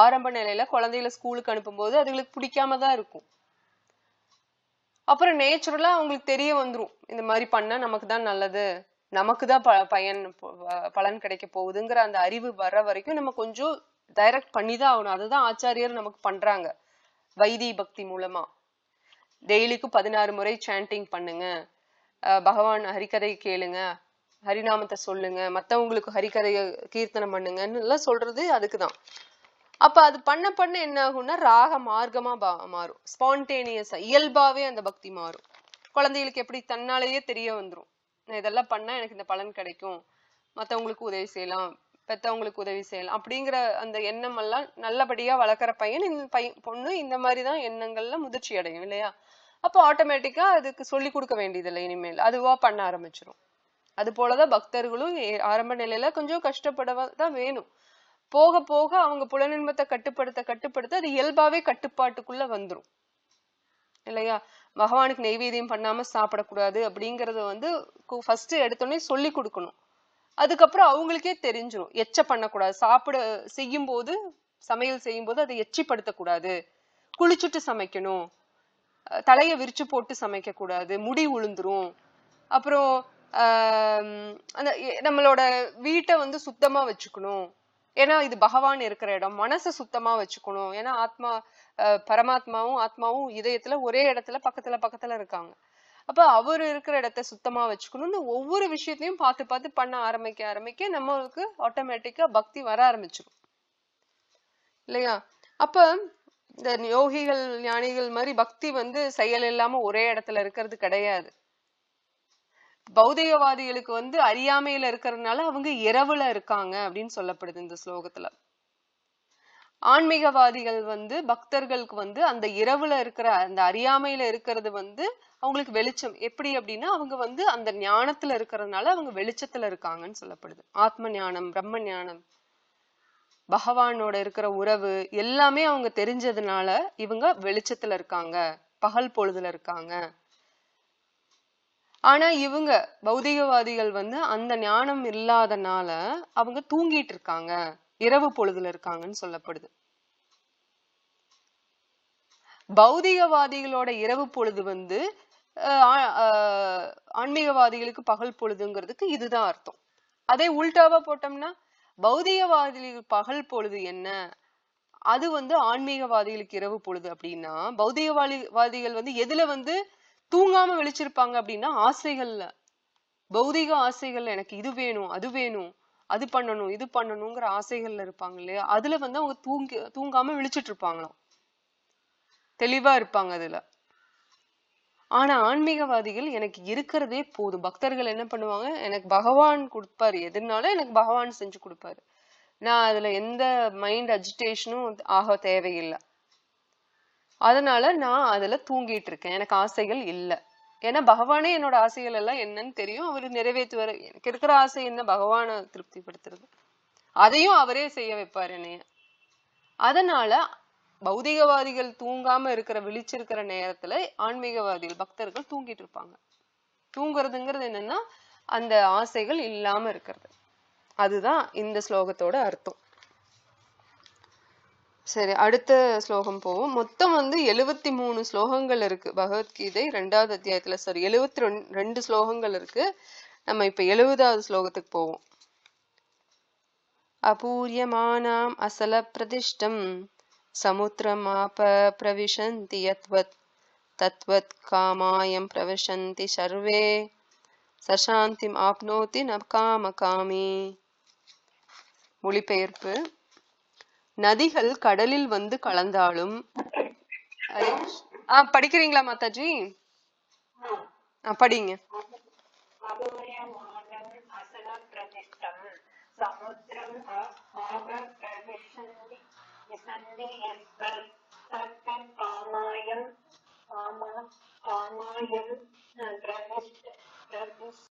ஆரம்ப நிலையில குழந்தைகளை ஸ்கூலுக்கு அனுப்பும் போது அதுகளுக்கு பிடிக்காம தான் இருக்கும். அப்புறம் நேச்சுரலா அவங்களுக்கு தெரிய வந்துரும் இந்த மாதிரி பண்ணா நமக்கு தான் நல்லது, நமக்கு தான் பலன் கிடைக்க போகுதுங்கிற அந்த அறிவு வர்ற வரைக்கும் நம்ம கொஞ்சம் டைரக்ட் பண்ணிதான் ஆகணும். அதுதான் ஆச்சாரியர் நமக்கு பண்றாங்க வைதி பக்தி மூலமா. டெய்லிக்கும் 16 முறை சாண்டிங் பண்ணுங்க, பகவான் ஹரிகதை கேளுங்க, ஹரிநாமத்தை சொல்லுங்க, மத்தவங்களுக்கு ஹரிகதைய கீர்த்தனம் பண்ணுங்கன்னு எல்லாம் சொல்றது அதுக்குதான். அப்ப அது பண்ண பண்ண என்ன ஆகும்னா ராக மார்க்கமா மாறும், ஸ்பான்டேனியஸா இயல்பாவே அந்த பக்தி மாறும். குழந்தைகளுக்கு எப்படி தன்னாலேயே தெரிய வந்துரும், நான் இதெல்லாம் பண்ணா எனக்கு இந்த பலன் கிடைக்கும், மத்தவங்களுக்கு உதவி செய்யலாம், பெத்தவங்களுக்கு உதவி செய்யலாம் அப்படிங்கிற அந்த எண்ணம் எல்லாம் நல்லபடியா வளர்க்குற பையன் பொண்ணு இந்த மாதிரிதான் எண்ணங்கள்ல முதிர்ச்சி அடையும் இல்லையா? அப்போ ஆட்டோமேட்டிக்கா அதுக்கு சொல்லி கொடுக்க வேண்டியதில்லை, இனிமேல் அதுவா பண்ண ஆரம்பிச்சிடும். அது போலதான் பக்தர்களும் ஆரம்ப நிலையில கொஞ்சம் கஷ்டப்படதான் வேணும். போக போக அவங்க புலனின்பத்தை கட்டுப்படுத்த கட்டுப்படுத்த அது இயல்பாவே கட்டுப்பாட்டுக்குள்ள வந்துரும் இல்லையா? பகவானுக்கு நெய்வேத்தியம் பண்ணாம சாப்பிடக்கூடாது அப்படிங்கறத வந்து ஃபர்ஸ்ட் எடுத்தோடனே சொல்லி கொடுக்கணும். அதுக்கப்புறம் அவங்களுக்கே தெரிஞ்சிடும், எச்ச பண்ணக்கூடாது, சாப்பிட செய்யும் போது சமையல் செய்யும் போது அதை எச்சிப்படுத்தக்கூடாது, குளிச்சுட்டு சமைக்கணும், தலைய விரிச்சு போட்டு சமைக்க கூடாது, முடி உளுந்துரும், அப்புறம் அந்த நம்மளோட வீட்டை வந்து சுத்தமா வச்சுக்கணும், ஏன்னா இது பகவான் இருக்கிற இடம், மனசை சுத்தமா வச்சுக்கணும், ஏன்னா ஆத்மா பரமாத்மாவும் ஆத்மாவும் இதயத்துல ஒரே இடத்துல பக்கத்துல பக்கத்துல இருக்காங்க. அப்ப அவர் இருக்கிற இடத்த சுத்தமா வச்சுக்கணும்னு ஒவ்வொரு விஷயத்தையும் பார்த்து பார்த்து பண்ண ஆரம்பிக்க ஆரம்பிக்க நம்மளுக்கு ஆட்டோமேட்டிக்கா பக்தி வர ஆரம்பிச்சிடும் இல்லையா? அப்ப இந்த யோகிகள் ஞானிகள் மாதிரி பக்தி வந்து செயல் இல்லாம ஒரே இடத்துல இருக்கிறது கிடையாது. பௌதிகவாதிகளுக்கு வந்து அறியாமையில இருக்கிறதுனால அவங்க இரவுல இருக்காங்க அப்படின்னு சொல்லப்படுது இந்த ஸ்லோகத்துல. ஆன்மீகவாதிகள் வந்து பக்தர்களுக்கு வந்து அந்த இரவுல இருக்கிற அந்த அறியாமையில இருக்கிறது வந்து அவங்களுக்கு வெளிச்சம். எப்படி அப்படின்னா அவங்க வந்து அந்த ஞானத்துல இருக்கிறதுனால அவங்க வெளிச்சத்துல இருக்காங்கன்னு சொல்லப்படுது. ஆத்ம ஞானம், பிரம்ம ஞானம், பகவானோட இருக்கிற உறவு எல்லாமே அவங்க தெரிஞ்சதுனால இவங்க வெளிச்சத்துல இருக்காங்க, பகல் பொழுதுல இருக்காங்க. ஆனா இவங்க பௌதிகவாதிகள் வந்து அந்த ஞானம் இல்லாதனால அவங்க தூங்கிட்டு இருக்காங்க, இரவு பொழுதுல இருக்காங்கன்னு சொல்லப்படுது. பௌதிகவாதிகளோட இரவு பொழுது வந்து ஆன்மீகவாதிகளுக்கு பகல் பொழுதுங்கிறதுக்கு இதுதான் அர்த்தம். அதே உல்டாவா போட்டோம்னா பௌதிகவாதிகளுக்கு பகல் பொழுது என்ன, அது வந்து ஆன்மீகவாதிகளுக்கு இரவு பொழுது அப்படின்னா, பௌதிகவாதிகள் வந்து எதுல வந்து தூங்காம விழிச்சிருப்பாங்க அப்படின்னா ஆசைகள்ல, பௌதிக ஆசைகள், எனக்கு இது வேணும் அது வேணும் அது பண்ணணும் இது பண்ணணுங்கிற ஆசைகள்ல இருப்பாங்க இல்லையா? அதுல வந்து அவங்க தூங்காம விழிச்சிட்டு இருப்பாங்களாம், தெளிவா இருப்பாங்க அதுல. ஆனா ஆன்மீகவாதிகள் எனக்கு இருக்கிறதே போதும். பக்தர்கள் என்ன பண்ணுவாங்க, எனக்கு பகவான் கொடுப்பாரு, எதுனாலும் எனக்கு பகவான் செஞ்சு கொடுப்பாரு, நான் அதுல எந்த மைண்ட் அஜிடேஷனும் ஆக தேவையில்லை, அதனால நான் அதுல தூங்கிட்டு இருக்கேன், எனக்கு ஆசைகள் இல்லை. ஏன்னா பகவானே என்னோட ஆசைகள் எல்லாம் என்னன்னு தெரியும், அவரு நிறைவேற்றுவாரு. எனக்கு இருக்கிற ஆசை என்ன, பகவானை திருப்திப்படுத்துறது, அதையும் அவரே செய்ய வைப்பாரு என்னைய. அதனால பௌதிகவாதிகள் தூங்காம இருக்கிற விழிச்சிருக்கிற நேரத்துல ஆன்மீகவாதிகள் பக்தர்கள் தூங்கிட்டு இருப்பாங்க. தூங்குறதுங்கிறது என்னன்னா அந்த ஆசைகள் இல்லாம இருக்கிறது. அதுதான் இந்த ஸ்லோகத்தோட அர்த்தம். சரி, அடுத்த ஸ்லோகம் போவோம். மொத்தம் வந்து 73 ஸ்லோகங்கள் இருக்கு பகவத்கீதை 2வது அத்தியாயத்துல. சரி, 72 ஸ்லோகங்கள் இருக்கு. நம்ம இப்ப 70வது ஸ்லோகத்துக்கு போவோம். அபூர்யமானாம் அசல பிரதிஷ்டம் சமுத்திரமாப பிரவிசந்தி யத்வத் தத்வத் காமாயம் பிரவிசந்தி சர்வே சசாந்திம் ஆப்னோதி ந காமகாமி. மொழிபெயர்ப்பு: நதிகள் கடலில் வந்து கலந்தாலும் படிக்கிறீங்களா மாதாஜி? படிங்க.